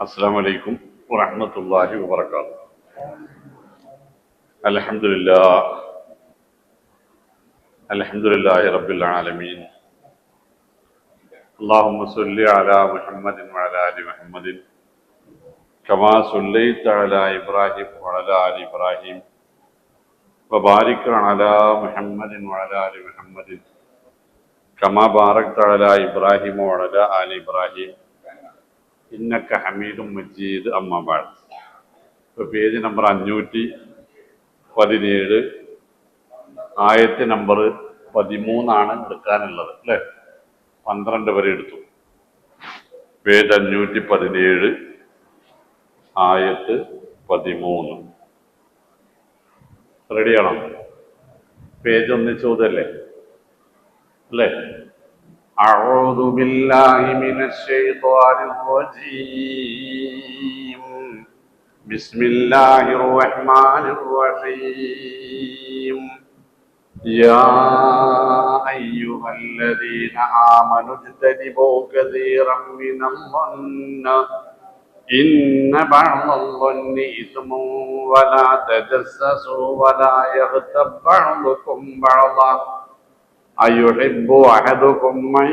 السلام عليكم ورحمة الله وبركاته. الحمد لله رب العالمين. اللهم صل على محمد وعلى آل محمد كما صليت على إبراهيم وعلى آل إبراهيم وبارك على محمد وعلى آل محمد كما باركت على إبراهيم وعلى آل إبراهيم إنك حميد مجيد. أما بعد. Page number 517, ആയത്ത് number 13 എടുക്കാനുള്ളത് അല്ലേ? 12 വരെ എടുത്തു. പേജ് 517, ആയത്ത് 13. റെഡിയാണോ? പേജ് ഒന്നിച്ചോതല്ലേ അല്ലേ? أعوذ بالله من الشيطان الرجيم. بسم الله الرحمن الرحيم. يا أيها الذين آمنوا اجتنبوا كثيرا من الظن إن بعض الظن إثم ولا تجسسوا ولا يغتب بعضكم بعضا أيحب أحدكم أن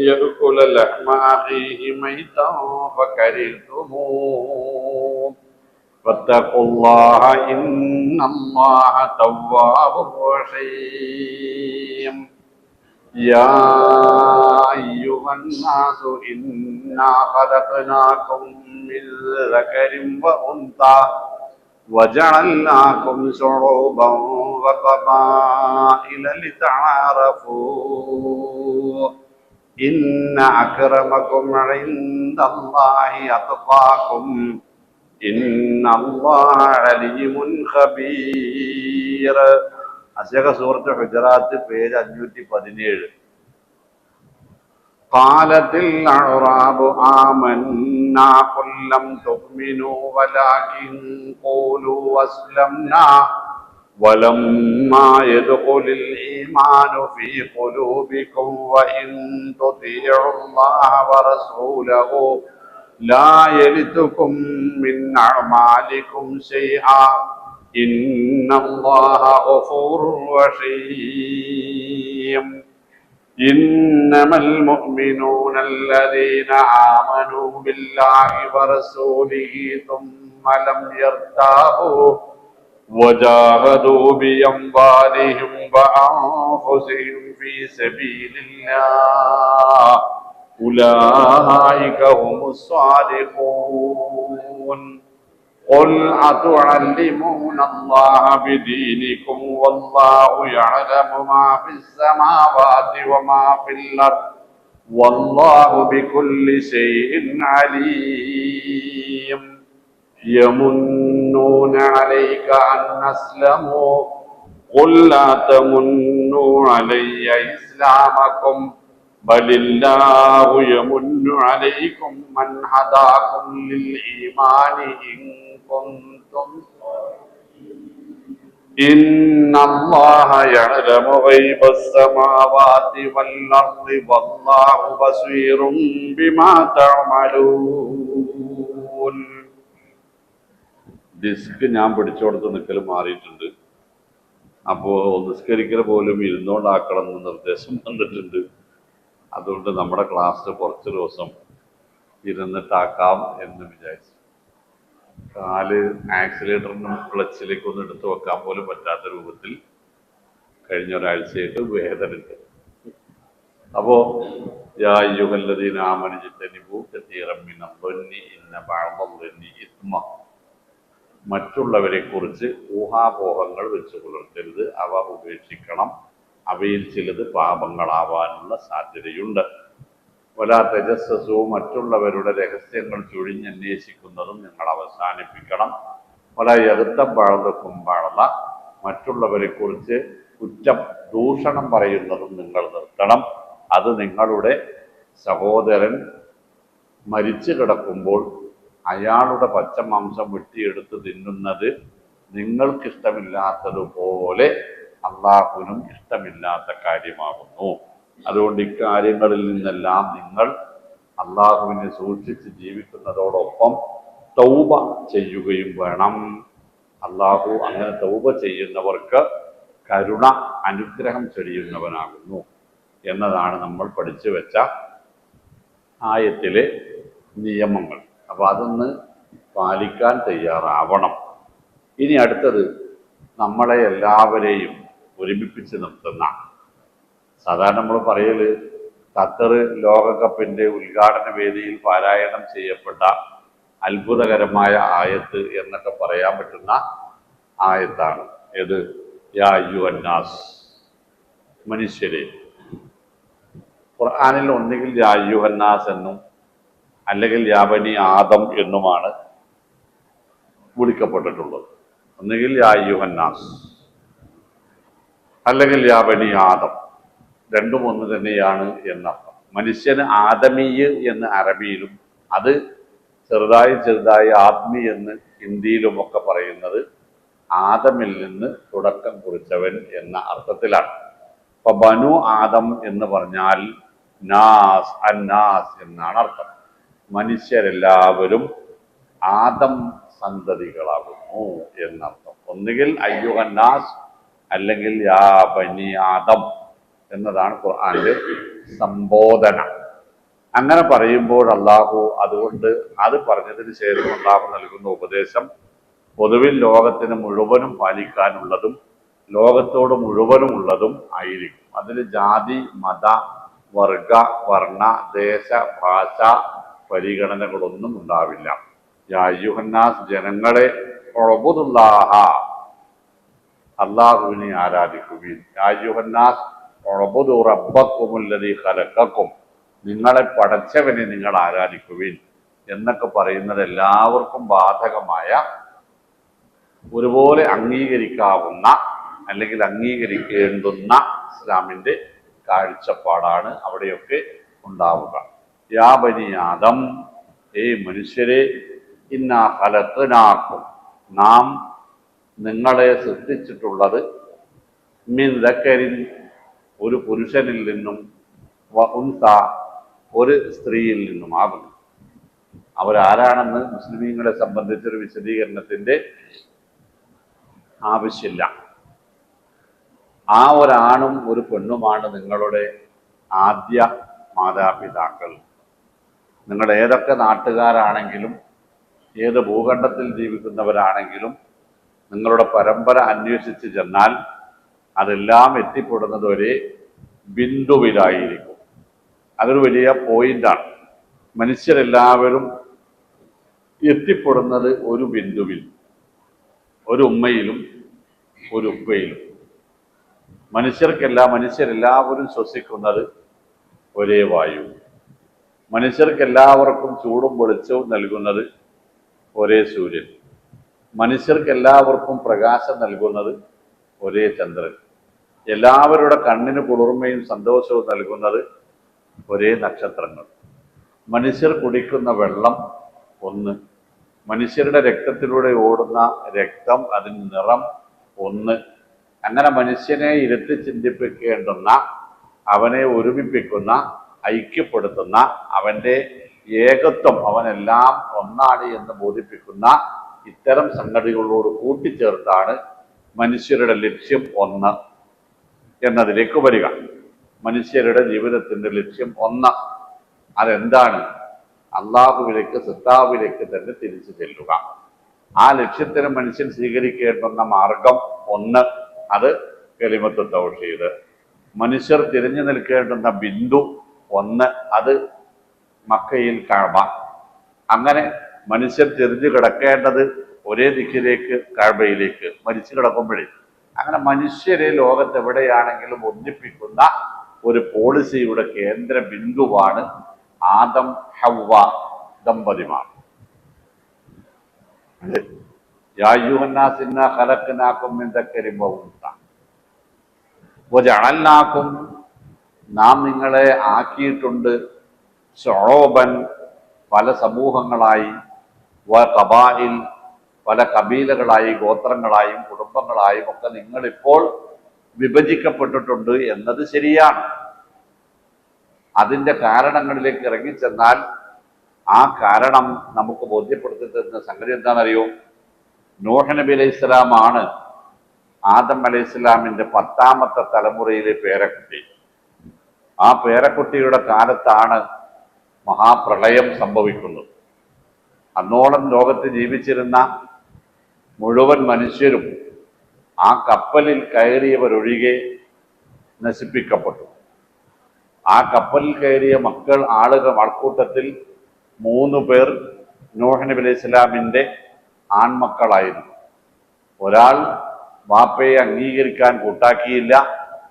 يأكل لحم أخيه ميتا فكرهتموه فاتقوا الله إن الله تواب رحيم. يا أيها الناس إنا خلقناكم من ذكر وأنثى وجعلناكم شعوبا وقبائل لتعارفوا إن أكرمكم عند الله أتقاكم إن الله عليم خبير. അശക സൂറത്ത് ഹുജറാത്ത് പേജ് 517. قالت الأعراب آمنا قل لم تؤمنوا ولكن قولوا أسلمنا ولما يدخل الإيمان في قلوبكم وإن تطيعوا الله ورسوله لا يلتكم من أعمالكم شيئا إن الله غفور رحيم. إنما المؤمنون الذين آمنوا بالله ورسوله ثم لم يرتابوا وجاهدوا بأموالهم وأنفسهم في سبيل الله أولئك هم الصادقون. قل أتعلمون الله بدينكم والله يعلم ما في السماوات وما في الأرض والله بكل شيء عليم. يمنون عليك أن أسلموا قل لا تمنوا علي إسلامكم بل الله يمن عليكم من هداكم للإيمان إن كنتم إن الله يعلم غيب السماوات والأرض والله بصير بما تعملون. ഡിസ്ക് ഞാൻ പിടിച്ചോടത്ത് നിൽക്കൽ മാറിയിട്ടുണ്ട്. അപ്പോൾ നിസ്കരിക്കൽ പോലും ഇരുന്നോണ്ടാക്കണം എന്ന് നിർദ്ദേശം വന്നിട്ടുണ്ട്. അതുകൊണ്ട് നമ്മുടെ ക്ലാസ് കുറച്ച് ദിവസം ഇരുന്നിട്ടാക്കാം എന്ന് വിചാരിച്ചു. കാല് ആക്സിലേറ്ററിനും ക്ലച്ചിലേക്കൊന്നും എടുത്തു വെക്കാൻ പോലും പറ്റാത്ത രൂപത്തിൽ കഴിഞ്ഞ ഒരാഴ്ചയായിട്ട് വേദനയുണ്ട്. അപ്പോ യാ അയ്യുഹല്ലദീന ആമനൂ ഇജ്തനിബൂ കസീറൻ മിനൽ ളന്നി ഇന്ന ബഅദൽ ളന്നി ഇസ്മ. മറ്റുള്ളവരെ കുറിച്ച് ഊഹാപോഹങ്ങൾ വെച്ച് പുലർത്തരുത്, അവ ഉപേക്ഷിക്കണം. അവയിൽ ചിലത് പാപങ്ങളാവാനുള്ള സാധ്യതയുണ്ട്. വലാ തജസ്സസു, മറ്റുള്ളവരുടെ രഹസ്യങ്ങൾ ചുഴിഞ്ഞന്വേഷിക്കുന്നതും നിങ്ങൾ അവസാനിപ്പിക്കണം. വലാ യഗ്തബ് ബഅദുകും ബഅദ, മറ്റുള്ളവരെ കുറിച്ച് കുറ്റം ദൂഷണം പറയുന്നതും നിങ്ങൾ നിർത്തണം. അത് നിങ്ങളുടെ സഹോദരൻ മരിച്ചു കിടക്കുമ്പോൾ അയാളുടെ പച്ചമാംസം വെട്ടിയെടുത്ത് തിന്നുന്നത് നിങ്ങൾക്കിഷ്ടമില്ലാത്തതുപോലെ അള്ളാഹുവിനും ഇഷ്ടമില്ലാത്ത കാര്യമാകുന്നു. അതുകൊണ്ട് ഇക്കാര്യങ്ങളിൽ നിന്നെല്ലാം നിങ്ങൾ അള്ളാഹുവിനെ സൂക്ഷിച്ച് ജീവിക്കുന്നതോടൊപ്പം തൗബ ചെയ്യുകയും വേണം. അള്ളാഹു അങ്ങനെ തൗബ ചെയ്യുന്നവർക്ക് കരുണ അനുഗ്രഹം ചൊരിയുന്നവനാകുന്നു എന്നതാണ് നമ്മൾ പഠിച്ചു വെച്ച ആയത്തിലെ നിയമങ്ങൾ. അപ്പോൾ അതൊന്ന് പാലിക്കാൻ തയ്യാറാവണം. ഇനി അടുത്തത് നമ്മളെ എല്ലാവരെയും ഒരുമിപ്പിച്ച് നിർത്തുന്ന, സാധാരണ നമ്മൾ പറയല് ഖത്തർ ലോകകപ്പിന്റെ ഉദ്ഘാടന വേദിയിൽ പാരായണം ചെയ്യപ്പെട്ട അത്ഭുതകരമായ ആയത്ത് എന്നൊക്കെ പറയാൻ പറ്റുന്ന ആയത്താണ് ഏത്? യാ അയ്യുഹന്നാസ്, മനുഷ്യരെ. ഖുർആനിൽ ഒന്നുകിൽ യാ അയ്യുഹന്നാസ് എന്നും അല്ലെങ്കിൽ യാ ബനി ആദം എന്നുമാണ് വിളിക്കപ്പെട്ടിട്ടുള്ളത്. ഒന്നുകിൽ യാ അയ്യുഹന്നാസ് അല്ലെങ്കിൽ യാ ബനി ആദം, രണ്ടും ഒന്ന് തന്നെയാണ് എന്നർത്ഥം. മനുഷ്യന് ആദമീയ് എന്ന് അറബിയിലും അത് ചെറുതായി ആത്മി എന്ന് ഹിന്ദിയിലുമൊക്കെ പറയുന്നത് ആദമിൽ നിന്ന് തുടക്കം കുറിച്ചവൻ എന്ന അർത്ഥത്തിലാണ്. അപ്പൊ ബനു ആദം എന്ന് പറഞ്ഞാൽ നാസ്, അന്നാസ് എന്നാണ് അർത്ഥം. മനുഷ്യരെല്ലാവരും ആദം സന്തതികളാകുന്നു എന്നർത്ഥം. ഒന്നുകിൽ അയ്യുഹന്നാസ് അല്ലെങ്കിൽ യാ ബനി ആദം എന്നതാണ് ഖുർആന്റെ സംബോധന. അങ്ങനെ പറയുമ്പോൾ അള്ളാഹു അതുകൊണ്ട് അത് പറഞ്ഞതിന് ശേഷം അള്ളാഹു നൽകുന്ന ഉപദേശം പൊതുവിൽ ലോകത്തിന് മുഴുവനും പാലിക്കാനുള്ളതും ലോകത്തോട് മുഴുവനും ഉള്ളതും ആയിരിക്കും. അതിൽ ജാതി, മത, വർഗ, വർണ്ണ, ദേശ, ഭാഷ പരിഗണനകളൊന്നും ഉണ്ടാവില്ല. യാ അയ്യുഹന്നാസ്, ജനങ്ങളെ, ഉഅ്ബുദുല്ലാഹ, അള്ളാഹുവിനെ ആരാധിക്കുവിൻ. യാ അയ്യുഹന്നാസ് ഉഅ്ബുദു റബ്ബക്കുമുല്ലദീ ഖലഖക്കും, നിങ്ങളെ പടച്ചവനെ നിങ്ങൾ ആരാധിക്കുവിൻ എന്നൊക്കെ പറയുന്നത് എല്ലാവർക്കും ബാധകമായ, ഒരുപോലെ അംഗീകരിക്കാവുന്ന അല്ലെങ്കിൽ അംഗീകരിക്കേണ്ടുന്ന ഇസ്ലാമിൻ്റെ കാഴ്ചപ്പാടാണ് അവിടെയൊക്കെ ഉണ്ടാവുക. യാ ബനി ആദം, മനുഷ്യരെ, ഇന്നാ ഖലഖനാക്കും, നാം നിങ്ങളെ സൃഷ്ടിച്ചിട്ടുള്ളത് മിൻ ദക്കരിൻ, ഒരു പുരുഷനിൽ നിന്നും, വ ഉൻസ, ഒരു സ്ത്രീയിൽ നിന്നുമാകുന്നു. അവരാരാണെന്ന് മുസ്ലിമീങ്ങളെ സംബന്ധിച്ചൊരു വിശദീകരണത്തിന്റെ ആവശ്യമില്ല. ആ ഒരാണും ഒരു പെണ്ണുമാണ് നിങ്ങളുടെ ആദ്യ മാതാപിതാക്കൾ. നിങ്ങൾ ഏതൊക്കെ നാട്ടുകാരാണെങ്കിലും ഏത് ഭൂഖണ്ഡത്തിൽ ജീവിക്കുന്നവരാണെങ്കിലും നിങ്ങളുടെ പരമ്പര അന്വേഷിച്ച് ചെന്നാൽ അതെല്ലാം എത്തിപ്പെടുന്നത് ഒരേ ബിന്ദുവിലായിരിക്കും. അതൊരു വലിയ പോയിന്റാണ്. മനുഷ്യരെല്ലാവരും എത്തിപ്പെടുന്നത് ഒരു ബിന്ദുവിൽ, ഒരു ഉമ്മയിലും ഒരു ഉപ്പയിലും. മനുഷ്യരെല്ലാവരും ശ്വസിക്കുന്നത് ഒരേ വായു. മനുഷ്യർക്കെല്ലാവർക്കും ചൂടും വെളിച്ചവും നൽകുന്നത് ഒരേ സൂര്യൻ. മനുഷ്യർക്കെല്ലാവർക്കും പ്രകാശം നൽകുന്നത് ഒരേ ചന്ദ്രൻ. എല്ലാവരുടെ കണ്ണിന് കുളിർമയും സന്തോഷവും നൽകുന്നത് ഒരേ നക്ഷത്രങ്ങൾ. മനുഷ്യർ കുടിക്കുന്ന വെള്ളം ഒന്ന്. മനുഷ്യരുടെ രക്തത്തിലൂടെ ഓടുന്ന രക്തം, അതിന് നിറം ഒന്ന്. അങ്ങനെ മനുഷ്യനെ ഇരുത്തി ചിന്തിപ്പിക്കേണ്ടുന്ന, അവനെ ഒരുമിപ്പിക്കുന്ന, ഐക്യപ്പെടുത്തുന്ന, അവൻ്റെ ഏകത്വം, അവനെല്ലാം ഒന്നാണ് എന്ന് ബോധിപ്പിക്കുന്ന ഇത്തരം സംഗതികളോട് കൂട്ടിച്ചേർത്താണ് മനുഷ്യരുടെ ലക്ഷ്യം ഒന്ന് എന്നതിലേക്ക് വരിക. മനുഷ്യരുടെ ജീവിതത്തിന്റെ ലക്ഷ്യം ഒന്ന്. അതെന്താണ്? അള്ളാഹുവിലേക്ക്, സിത്താവിലേക്ക് തന്നെ തിരിച്ചു ചെല്ലുക. ആ ലക്ഷ്യത്തിന് മനുഷ്യൻ സ്വീകരിക്കേണ്ടുന്ന മാർഗം ഒന്ന്, അത് കലിമത്ത് തൗഹീദ്. മനുഷ്യർ തിരിഞ്ഞു നിൽക്കേണ്ടുന്ന ബിന്ദു ഒന്ന്, അത് മക്കയിൽ കഅബ. അങ്ങനെ മനുഷ്യർ തിരിഞ്ഞു കിടക്കേണ്ടത് ഒരേ ദിക്കിലേക്ക്, കഅബയിലേക്ക് മരിച്ചു കിടക്കുമ്പോഴേ. അങ്ങനെ മനുഷ്യരെ ലോകത്തെവിടെയാണെങ്കിലും ഒന്നിപ്പിക്കുന്ന ഒരു പോളിസിയുടെ കേന്ദ്ര ബിന്ദുവാണ് ആദം ഹവ്വ ദമ്പതിമാർ. യാ അയ്യുഹന്നാസ് ഇന്നാ ഖലഖനാകും മിൻ ദക്കരിൻ വ ഉൻസ വജഅൽനാകും, നാം നിങ്ങളെ ആക്കിയിട്ടുണ്ട്, ശുഊബൻ, പല സമൂഹങ്ങളായി, വ ഖബായിൽ, പല കബീലകളായി, ഗോത്രങ്ങളായും കുടുംബങ്ങളായും ഒക്കെ നിങ്ങളിപ്പോൾ വിഭജിക്കപ്പെട്ടിട്ടുണ്ട് എന്നത് ശരിയാണ്. അതിൻ്റെ കാരണങ്ങളിലേക്ക് ഇറങ്ങിച്ചെന്നാൽ ആ കാരണം നമുക്ക് ബോധ്യപ്പെടുത്തി തരുന്ന സംഗതി എന്താണെന്നറിയോ? നൂഹ് നബി അലൈഹി ഇസ്ലാമാണ് ആദം അലൈഹി ഇസ്ലാമിൻ്റെ 10ാമത്തെ തലമുറയിലെ പേരക്കുട്ടി. ആ പേരക്കുട്ടിയുടെ കാലത്താണ് മഹാപ്രളയം സംഭവിക്കുന്നത്. അന്നോളം ലോകത്ത് ജീവിച്ചിരുന്ന മുഴുവൻ മനുഷ്യരും ആ കപ്പലിൽ കയറിയവരൊഴികെ നശിപ്പിക്കപ്പെട്ടു. ആ കപ്പലിൽ കയറിയ ആൾക്കൂട്ടത്തിൽ 3 പേർ നൂഹ് നബി അലൈഹി ഇസ്ലാമിൻ്റെ ആൺമക്കളായിരുന്നു. ഒരാൾ വാപ്പയെ അംഗീകരിക്കാൻ കൂട്ടാക്കിയില്ല.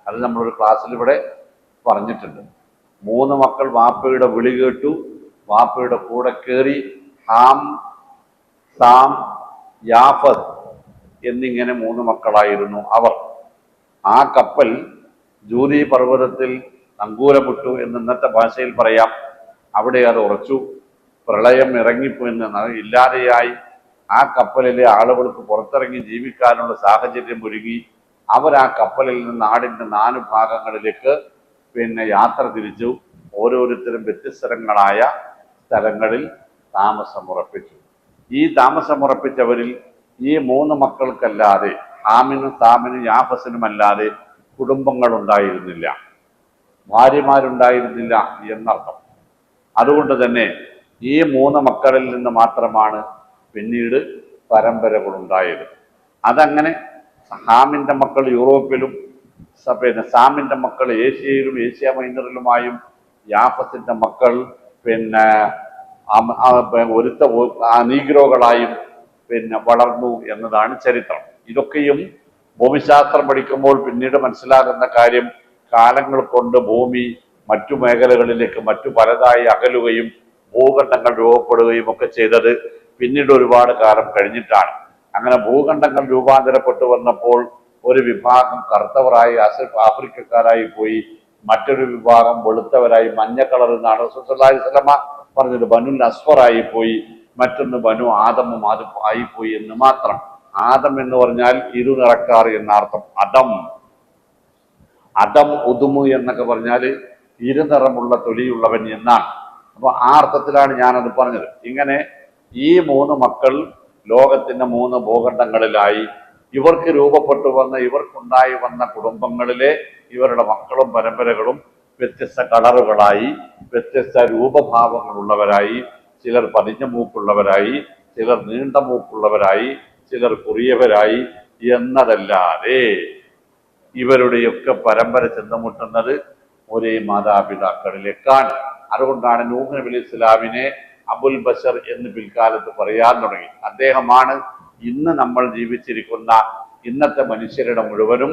അത് നമ്മളൊരു ക്ലാസ്സിൽ ഇവിടെ പറഞ്ഞിട്ടുണ്ട്. 3 മക്കൾ വാപ്പയുടെ വിളി കേട്ടു, വാപ്പയുടെ കൂടെ കയറി. ഹാം, സാം, യാഫത്ത് എന്നിങ്ങനെ 3 മക്കളായിരുന്നു അവർ. ആ കപ്പൽ ജൂതി പർവ്വതത്തിൽ നങ്കൂരമിട്ടു എന്ന് ഇന്നത്തെ ഭാഷയിൽ പറയാം. അവിടെ അത് ഉറച്ചു. പ്രളയം ഇറങ്ങിപ്പോയെന്ന് ഇല്ലാതെയായി. ആ കപ്പലിലെ ആളുകൾക്ക് പുറത്തിറങ്ങി ജീവിക്കാനുള്ള സാഹചര്യം ഒരുങ്ങി. അവർ ആ കപ്പലിൽ നിന്ന് നാടിൻ്റെ 4 ഭാഗങ്ങളിലേക്ക് യാത്ര തിരിച്ചു. ഓരോരുത്തരും വ്യത്യസ്തങ്ങളായ സ്ഥലങ്ങളിൽ താമസമുറപ്പിച്ചു. ഈ താമസമുറപ്പിച്ചവരിൽ ഈ 3 മക്കൾക്കല്ലാതെ, ഹാമിനും സാമിനും യാഫസിനുമല്ലാതെ കുടുംബങ്ങളുണ്ടായിരുന്നില്ല, ഭാര്യമാരുണ്ടായിരുന്നില്ല എന്നർത്ഥം. അതുകൊണ്ട് തന്നെ ഈ 3 മക്കളിൽ നിന്ന് മാത്രമാണ് പിന്നീട് പരമ്പരകളുണ്ടായത്. അതങ്ങനെ ഹാമിൻ്റെ മക്കൾ യൂറോപ്പിലും, സാമിൻ്റെ മക്കൾ ഏഷ്യയിലും ഏഷ്യ മൈനറിലുമായും, യാഫസിൻ്റെ മക്കൾ നീഗ്രോകളായും വളർന്നു എന്നതാണ് ചരിത്രം. ഇതൊക്കെയും ഭൂമിശാസ്ത്രം പഠിക്കുമ്പോൾ പിന്നീട് മനസ്സിലാകുന്ന കാര്യം, കാലങ്ങൾ കൊണ്ട് ഭൂമി മറ്റു മേഖലകളിലേക്ക് മറ്റു പലതായി അകലുകയും ഭൂഖണ്ഡങ്ങൾ രൂപപ്പെടുകയും ഒക്കെ ചെയ്തത് പിന്നീട് ഒരുപാട് കാലം കഴിഞ്ഞിട്ടാണ്. അങ്ങനെ ഭൂഖണ്ഡങ്ങൾ രൂപാന്തരപ്പെട്ടു വന്നപ്പോൾ ഒരു വിഭാഗം കറുത്തവരായി ആഫ്രിക്കക്കാരായി പോയി, മറ്റൊരു വിഭാഗം വെളുത്തവരായി മഞ്ഞ കളർ എന്നാണ് റസൂൽ സല്ലല്ലാഹു അലൈഹി വസല്ലമ പറഞ്ഞത്. ബനുൽ അസ്ഫറായി പോയി, മറ്റൊന്ന് ബനു ആദമും ആയിപ്പോയി എന്ന് മാത്രം. ആദം എന്ന് പറഞ്ഞാൽ ഇരുനിറക്കാർ എന്നർത്ഥം. അദം ഉദുമു എന്നൊക്കെ പറഞ്ഞാൽ ഇരുനിറമുള്ള തൊലിയുള്ളവൻ എന്നാണ്. അപ്പൊ ആ അർത്ഥത്തിലാണ് ഞാനത് പറഞ്ഞത്. ഇങ്ങനെ ഈ 3 മക്കൾ ലോകത്തിന്റെ 3 ഭൂഖണ്ഡങ്ങളിലായി. ഇവർക്ക് രൂപപ്പെട്ടു വന്ന, ഇവർക്കുണ്ടായി വന്ന കുടുംബങ്ങളിലെ ഇവരുടെ മക്കളും പരമ്പരകളും വ്യത്യസ്ത കളറുകളായി, വ്യത്യസ്ത രൂപഭാവങ്ങളുള്ളവരായി. ചിലർ പതിഞ്ഞ മൂക്കുള്ളവരായി, ചിലർ നീണ്ട മൂക്കുള്ളവരായി, ചിലർ കുറിയവരായി എന്നതല്ലാതെ ഇവരുടെയൊക്കെ പരമ്പര ചെന്നുമുട്ടുന്നത് ഒരേ മാതാപിതാക്കളിലേക്കാണ്. അതുകൊണ്ടാണ് നൂഹ് നബി അലൈഹി ഇസ്ലാമിനെ അബുൽ ബഷർ എന്ന് പിൽക്കാലത്ത് പറയാൻ തുടങ്ങി. അദ്ദേഹമാണ് ഇന്ന് നമ്മൾ ജീവിച്ചിരിക്കുന്ന ഇന്നത്തെ മനുഷ്യരുടെ മുഴുവനും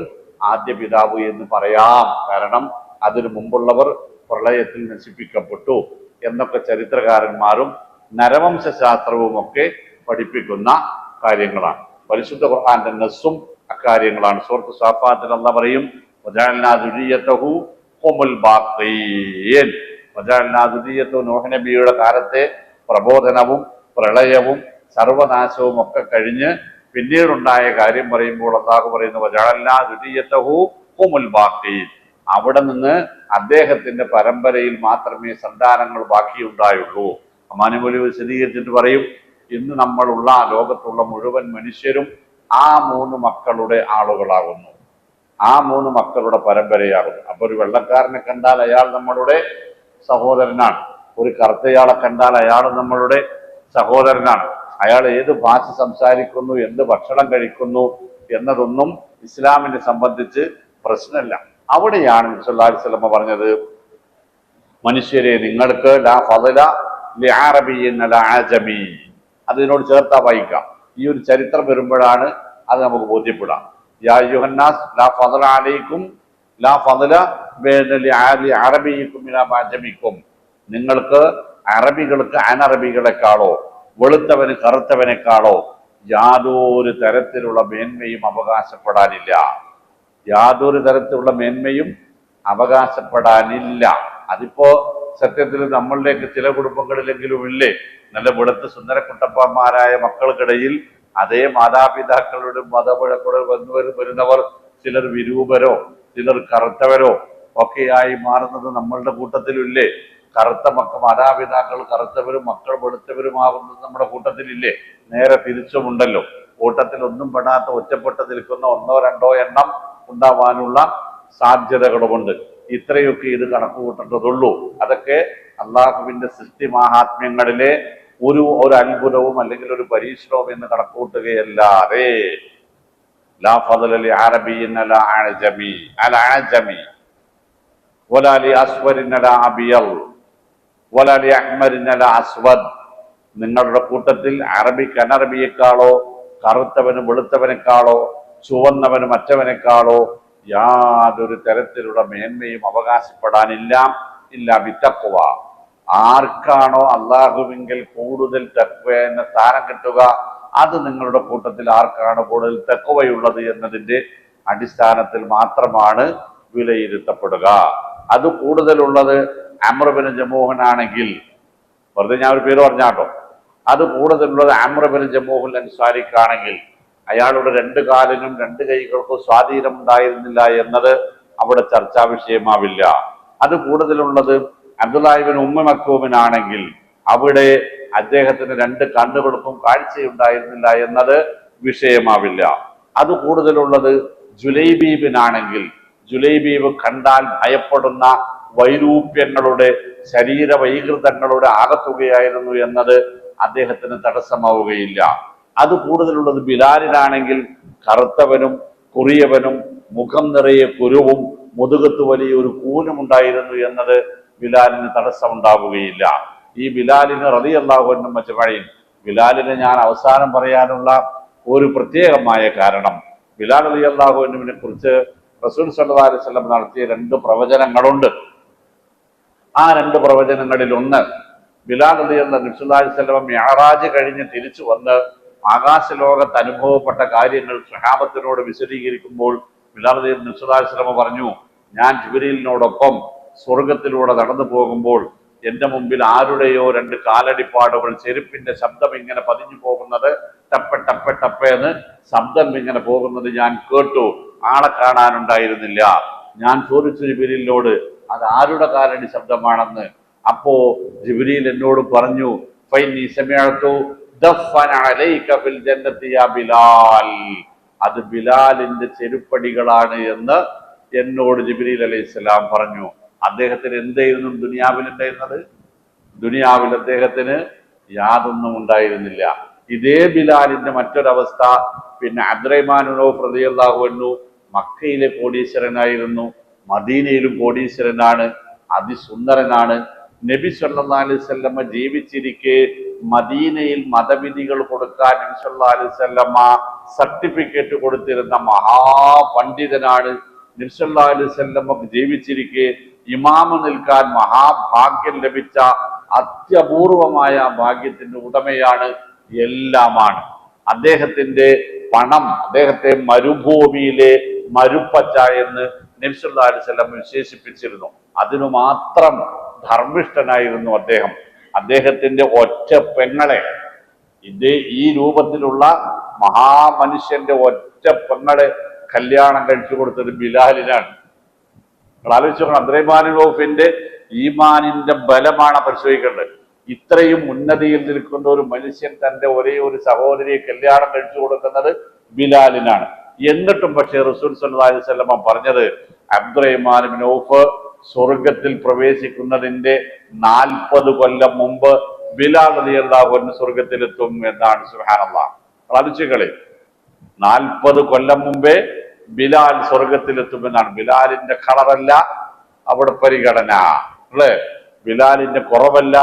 ആദ്യ പിതാവ് എന്ന് പറയാം. കാരണം അതിനു മുമ്പുള്ളവർ പ്രളയത്തിൽ നശിപ്പിക്കപ്പെട്ടു എന്നൊക്കെ ചരിത്രകാരന്മാരും നരവംശാസ്ത്രവും ഒക്കെ പഠിപ്പിക്കുന്ന കാര്യങ്ങളാണ്. പരിശുദ്ധ ഖുർആന്റെ നസ്സും അക്കാര്യങ്ങളാണ്. സൂറത്ത് സാഫാത്തിൽ അല്ലാഹു പറയും, വജഅൽനാ ദുരിയതഹു ഹുമുൽ ബാഖീൻ. വജഅൽനാ ദുരിയതഹു, നൂഹ് നബിയുടെ കാലത്തെ പ്രബോധനവും പ്രളയവും സർവനാശവും ഒക്കെ കഴിഞ്ഞ് പിന്നീടുണ്ടായ കാര്യം പറയുമ്പോൾ അല്ലാഹു പറയുന്നു, വജഅൽനാ ദുരിയതഹു ഹുമുൽ ബാഖീൻ. അവിടെ നിന്ന് അദ്ദേഹത്തിന്റെ പരമ്പരയിൽ മാത്രമേ സന്താനങ്ങൾ ബാക്കിയുണ്ടായുള്ളൂ. അമാനുമൊലി വിശദീകരിച്ചിട്ട് പറയും, ഇന്ന് നമ്മളുള്ള ലോകത്തുള്ള മുഴുവൻ മനുഷ്യരും ആ 3 മക്കളുടെ ആളുകളാകുന്നു, ആ 3 മക്കളുടെ പരമ്പരയാകുന്നു. അപ്പൊ ഒരു വെള്ളക്കാരനെ കണ്ടാൽ അയാൾ നമ്മളുടെ സഹോദരനാണ്, ഒരു കറുത്തയാളെ കണ്ടാൽ അയാൾ നമ്മളുടെ സഹോദരനാണ്. അയാൾ ഏത് ഭാഷ സംസാരിക്കുന്നു, എന്ത് ഭക്ഷണം കഴിക്കുന്നു എന്നതൊന്നും ഇസ്ലാമിനെ സംബന്ധിച്ച് പ്രശ്നമല്ല. അവിടെയാണ് നബി സല്ലല്ലാഹു അലൈഹി വസല്ലം പറഞ്ഞത്, മനുഷ്യരെ നിങ്ങൾക്ക് ലാ ഫളല ലിഅറബിയ്യിൻ അലാ അജമി. അതിനോട് ചേർത്താ വായിക്കാം. ഈ ഒരു ചരിത്രം വരുമ്പോഴാണ് അത് നമുക്ക് ബോധ്യപ്പെടാം. യാ അയ്യുഹന്നാസ് ലാ ഫളല അലൈക്കും ലാ ഫളല ലിഅറബിയ്യിക്കും ഇലാ അജമിക്കും. നിങ്ങൾക്ക് അറബികൾക്ക് അനറബികളെക്കാളോ വെളുത്തവന് കറുത്തവനേക്കാളോ യാതൊരു തരത്തിലുള്ള മേന്മയും അവകാശപ്പെടാനില്ല. യാതൊരു തരത്തിലുള്ള മേന്മയും അവകാശപ്പെടാനില്ല. അതിപ്പോ സത്യത്തിൽ നമ്മളിലേക്ക് ചില കുടുംബങ്ങളിലെങ്കിലും ഇല്ലേ, നല്ല വെളുത്ത് സുന്ദരക്കുട്ടപ്പന്മാരായ മക്കൾക്കിടയിൽ അതേ മാതാപിതാക്കളുടെ മതപുഴക്കൂടെ വരുന്നവർ ചിലർ വിരൂപരോ ചിലർ കറുത്തവരോ ഒക്കെയായി മാറുന്നത് നമ്മളുടെ കൂട്ടത്തിലില്ലേ? കറുത്ത മാതാപിതാക്കൾ കറുത്തവരും മക്കൾ വെളുത്തവരുമാകുന്നത് നമ്മുടെ കൂട്ടത്തിലില്ലേ? നേരെ തിരിച്ചുമുണ്ടല്ലോ. കൂട്ടത്തിൽ ഒന്നും പെടാത്ത ഒറ്റപ്പെട്ട് നിൽക്കുന്ന ഒന്നോ രണ്ടോ എണ്ണം ഉണ്ടാവാനുള്ള സാധ്യതകളുമുണ്ട്. ഇത്രയൊക്കെ ഇത് കണക്ക് കൂട്ടേണ്ടതുള്ളൂ. അതൊക്കെ അള്ളാഹുവിന്റെ സൃഷ്ടി മാഹാത്മ്യങ്ങളിലെ ഒരു അത്ഭുതവും അല്ലെങ്കിൽ ഒരു പരീക്ഷണവും എന്ന് കണക്കൂട്ടുകയല്ലാതെ ലാ ഫളല ലി അറബിയ്യിൻ അലാ അഅജമി വലാ ലി അസ്വരിൻ അലാ അബിയൽ വലാ ലി അഹ്മരിൻ അലാ അസ്വദ്. നിങ്ങളുടെ കൂട്ടത്തിൽ അറബിക്ക് അനറബിയേക്കാളോ കറുത്തവനും വെളുത്തവനേക്കാളോ ചുവന്നവനും മറ്റവനേക്കാളോ യാതൊരു തരത്തിലുള്ള മേന്മയും അവകാശപ്പെടാനില്ല. ഇല്ല ബിത്തഖ്വ. ആർക്കാണോ അള്ളാഹുവിങ്കിൽ കൂടുതൽ തഖ്വ എന്ന സ്ഥാനം കിട്ടുക, അത് നിങ്ങളുടെ കൂട്ടത്തിൽ ആർക്കാണ് കൂടുതൽ തഖ്വയുള്ളത് എന്നതിന്റെ അടിസ്ഥാനത്തിൽ മാത്രമാണ് വിലയിരുത്തപ്പെടുക. അത് കൂടുതലുള്ളത് അംർ ഇബ്നു ജമൂഹനാണെങ്കിൽ, വെറുതെ ഞാൻ ഒരു പേര് പറഞ്ഞാട്ടോ, അത് കൂടുതലുള്ളത് അംർ ഇബ്നു ജമൂഹുൽ അൻസാരിക്കാണെങ്കിൽ അയാളുടെ രണ്ട് കാലിനും രണ്ട് കൈകൾക്കും സ്വാധീനം ഉണ്ടായിരുന്നില്ല എന്നത് അവിടെ ചർച്ചാ വിഷയമാവില്ല. അത് കൂടുതലുള്ളത് അബ്ദുല്ലാഹി ഇബ്നു ഉമ്മ മക്തൂമിനാണെങ്കിൽ അവിടെ അദ്ദേഹത്തിന് രണ്ട് കണ്ണുകൾക്കും കാഴ്ചയുണ്ടായിരുന്നില്ല എന്നത് വിഷയമാവില്ല. അത് കൂടുതലുള്ളത് ജുലൈബീബിനാണെങ്കിൽ ജുലൈബീബ് കണ്ടാൽ ഭയപ്പെടുന്ന വൈരൂപ്യങ്ങളുടെ ശരീര വൈകൃതങ്ങളുടെ ആകത്തുകയായിരുന്നു എന്നത് അദ്ദേഹത്തിന് തടസ്സമാവുകയില്ല. അത് കൂടുതലുള്ളത് ബിലാലിനാണെങ്കിൽ കറുത്തവനും കുറിയവനും മുഖം നിറയെ കുരുവും മുതുകത്ത് വലിയൊരു കൂനും ഉണ്ടായിരുന്നു എന്നത് ബിലാലിന് തടസ്സമുണ്ടാവുകയില്ല. ഈ ബിലാലിന് റളിയല്ലാഹു അൻഹു അജ്മഈൻ, ബിലാലിന് ഞാൻ അവസാനം പറയാനുള്ള ഒരു പ്രത്യേകമായ കാരണം, ബിലാൽ റളിയല്ലാഹു അൻഹുവിനെ കുറിച്ച് റസൂൽ സല്ലല്ലാഹു അലൈഹി വസല്ലം നടത്തിയ രണ്ട് പ്രവചനങ്ങളുണ്ട്. ആ രണ്ട് പ്രവചനങ്ങളിൽ ഒന്ന്, ബിലാൽ റളിയല്ലാഹു അൻഹു സല്ലല്ലാഹു അലൈഹി വസല്ലം മിഅ്റാജ് കഴിഞ്ഞ് തിരിച്ചു വന്ന് ആകാശലോകത്ത് അനുഭവപ്പെട്ട കാര്യങ്ങൾ സ്വഹാബത്തിനോട് വിശദീകരിക്കുമ്പോൾ ബിലാൽ റളിയല്ലാഹു അൻഹു സല്ലല്ലാഹു അലൈഹി വസല്ലം പറഞ്ഞു, ഞാൻ ജിബ്രീലിനോടൊപ്പം സ്വർഗത്തിലൂടെ നടന്നു പോകുമ്പോൾ എന്റെ മുമ്പിൽ ആരുടെയോ രണ്ട് കാലടിപ്പാടുകൾ ചെരുപ്പിന്റെ ശബ്ദം ഇങ്ങനെ പതിഞ്ഞു പോകുന്നത്, ടപ്പ ടപ്പ ടപ്പേന്ന് ശബ്ദം ഇങ്ങനെ പോകുന്നത് ഞാൻ കേട്ടു. ആളെ കാണാനുണ്ടായിരുന്നില്ല. ഞാൻ ചോദിച്ചു ജിബ്രീലിനോട് അത് ആരുടെ കാലടി ശബ്ദമാണെന്ന്. അപ്പോ ജിബ്രീൽ എന്നോട് പറഞ്ഞു, ഫൈനി സമിഅതു ദഫ്ഫന അലൈക ഫിൽ ജന്നത്തി യാ ബിലാൽ, അത് ബിലാലിന്റെ ചെരുപ്പടികളാണ് എന്ന് എന്നോട് ജിബ്രീൽ അലൈഹിസ്സലാം പറഞ്ഞു. അദ്ദേഹത്തിന് എന്തായിരുന്നു ദുനിയാവിൽ ഉണ്ടായിരുന്നത്? ദുനിയാവിൽ അദ്ദേഹത്തിന് യാതൊന്നും ഉണ്ടായിരുന്നില്ല. ഇതേ ബിലാലിന്റെ മറ്റൊരവസ്ഥ, പിന്നെ അബ്ദുറഹ്മാൻ ഇബ്നു ഔഫ് റളിയല്ലാഹു അൻഹു മക്കയിലെ കോടീശ്വരനായിരുന്നു, മദീനയിലും കോടീശ്വരനാണ്, അതിസുന്ദരനാണ്. നബി സല്ലല്ലാഹു അലൈഹി വസല്ലമ ജീവിച്ചിരിക്കെ മദീനയിൽ മതവിധികൾ കൊടുക്കാൻ നബി സല്ലല്ലാഹു അലൈഹി വസല്ലമ സർട്ടിഫിക്കറ്റ് കൊടുത്തിരുന്ന മഹാപണ്ഡിതനാണ്. നബി സല്ലല്ലാഹു അലൈഹി വസല്ലമ ജീവിച്ചിരിക്കെ ഇമാമ നിൽക്കാൻ മഹാഭാഗ്യം ലഭിച്ച അത്യപൂർവമായ ഭാഗ്യത്തിന്റെ ഉടമയാണ്, എല്ലാമാണ്. അദ്ദേഹത്തിന്റെ പണം അദ്ദേഹത്തെ മരുഭൂമിയിലെ മരുപ്പച്ച എന്ന് നബി സല്ലല്ലാഹു അലൈഹി വസല്ലം വിശേഷിപ്പിച്ചിരുന്നു. അതിനു മാത്രം ധർമ്മിഷ്ഠനായിരുന്നു അദ്ദേഹം. അദ്ദേഹത്തിന്റെ ഒറ്റ പെങ്ങളെ, ഈ രൂപത്തിലുള്ള മഹാമനുഷ്യന്റെ ഒറ്റ പെങ്ങളെ കല്യാണം കഴിച്ചു കൊടുത്തത് ബിലാലിനാണ്. ആലോചിച്ചു നോക്കണം, അബ്ദുറഹ്മാൻ ഇബ്നു ഔഫിന്റെ ഈമാനിന്റെ ബലമാണ് പരിശോധിക്കേണ്ടത്. ഇത്രയും ഉന്നതിയിൽ നിൽക്കുന്ന ഒരു മനുഷ്യൻ തന്റെ ഒരേ ഒരു സഹോദരിയെ കല്യാണം കഴിച്ചു കൊടുക്കുന്നത് ബിലാലിനാണ്. എന്നിട്ടും പക്ഷേ റസൂൽ സല്ലല്ലാഹു അലൈഹി വസല്ലം പറഞ്ഞത് അബ്ദുറഹ്മാൻ ഇബ്നു ഔഫ് സ്വർഗത്തിൽ പ്രവേശിക്കുന്നതിന്റെ 40 കൊല്ലം മുമ്പ് ബിലാൽ റളിയല്ലാഹു അൻഹു സ്വർഗത്തിലെത്തും എന്നാണ്. സുബ്ഹാനല്ലാഹ്, ആലോചിക്കളെ, 40 കൊല്ലം മുമ്പേ ബിലാൽ സ്വർഗത്തിലെത്തുമെന്നാണ്. ബിലാലിന്റെ കളറല്ല അവിടെ പരിഗണന, അല്ലേ? ബിലാലിന്റെ കുറവല്ല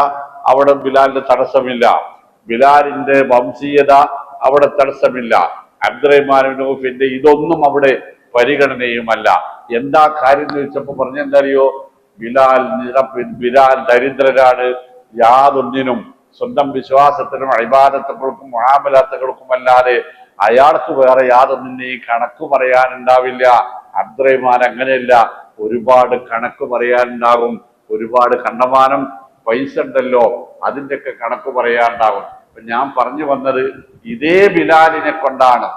അവിടെ ബിലാലിന്റെ തടസ്സമില്ല. ബിലാലിന്റെ വംശീയത അവിടെ തടസ്സമില്ല. അബ്ദുറഹ്മാൻ ഇബ്നു ഔഫിന്റെ ഇതൊന്നും അവിടെ പരിഗണനയുമല്ല. എന്താ കാര്യം എന്ന് ചോദിച്ചപ്പോ പറഞ്ഞെന്തറിയോ? ബിലാൽ ദരിദ്രരാണ്, യാതൊന്നിനും സ്വന്തം വിശ്വാസത്തിനും ഇബാദത്തുകൾക്കും മുആമലാത്തുകൾക്കും അല്ലാതെ അയാൾക്ക് വേറെ യാതൊന്നിനെയും കണക്ക് പറയാനുണ്ടാവില്ല. അബ്ദുറഹ്മാൻ അങ്ങനെയല്ല, ഒരുപാട് കണക്ക് പറയാനുണ്ടാകും. ഒരുപാട് കണ്ടമാനം പൈസ ഉണ്ടല്ലോ, അതിൻ്റെയൊക്കെ കണക്ക് പറയാനുണ്ടാകും. അപ്പൊ ഞാൻ പറഞ്ഞു വന്നത് ഇതേ ബിലാലിനെ കൊണ്ടാണ്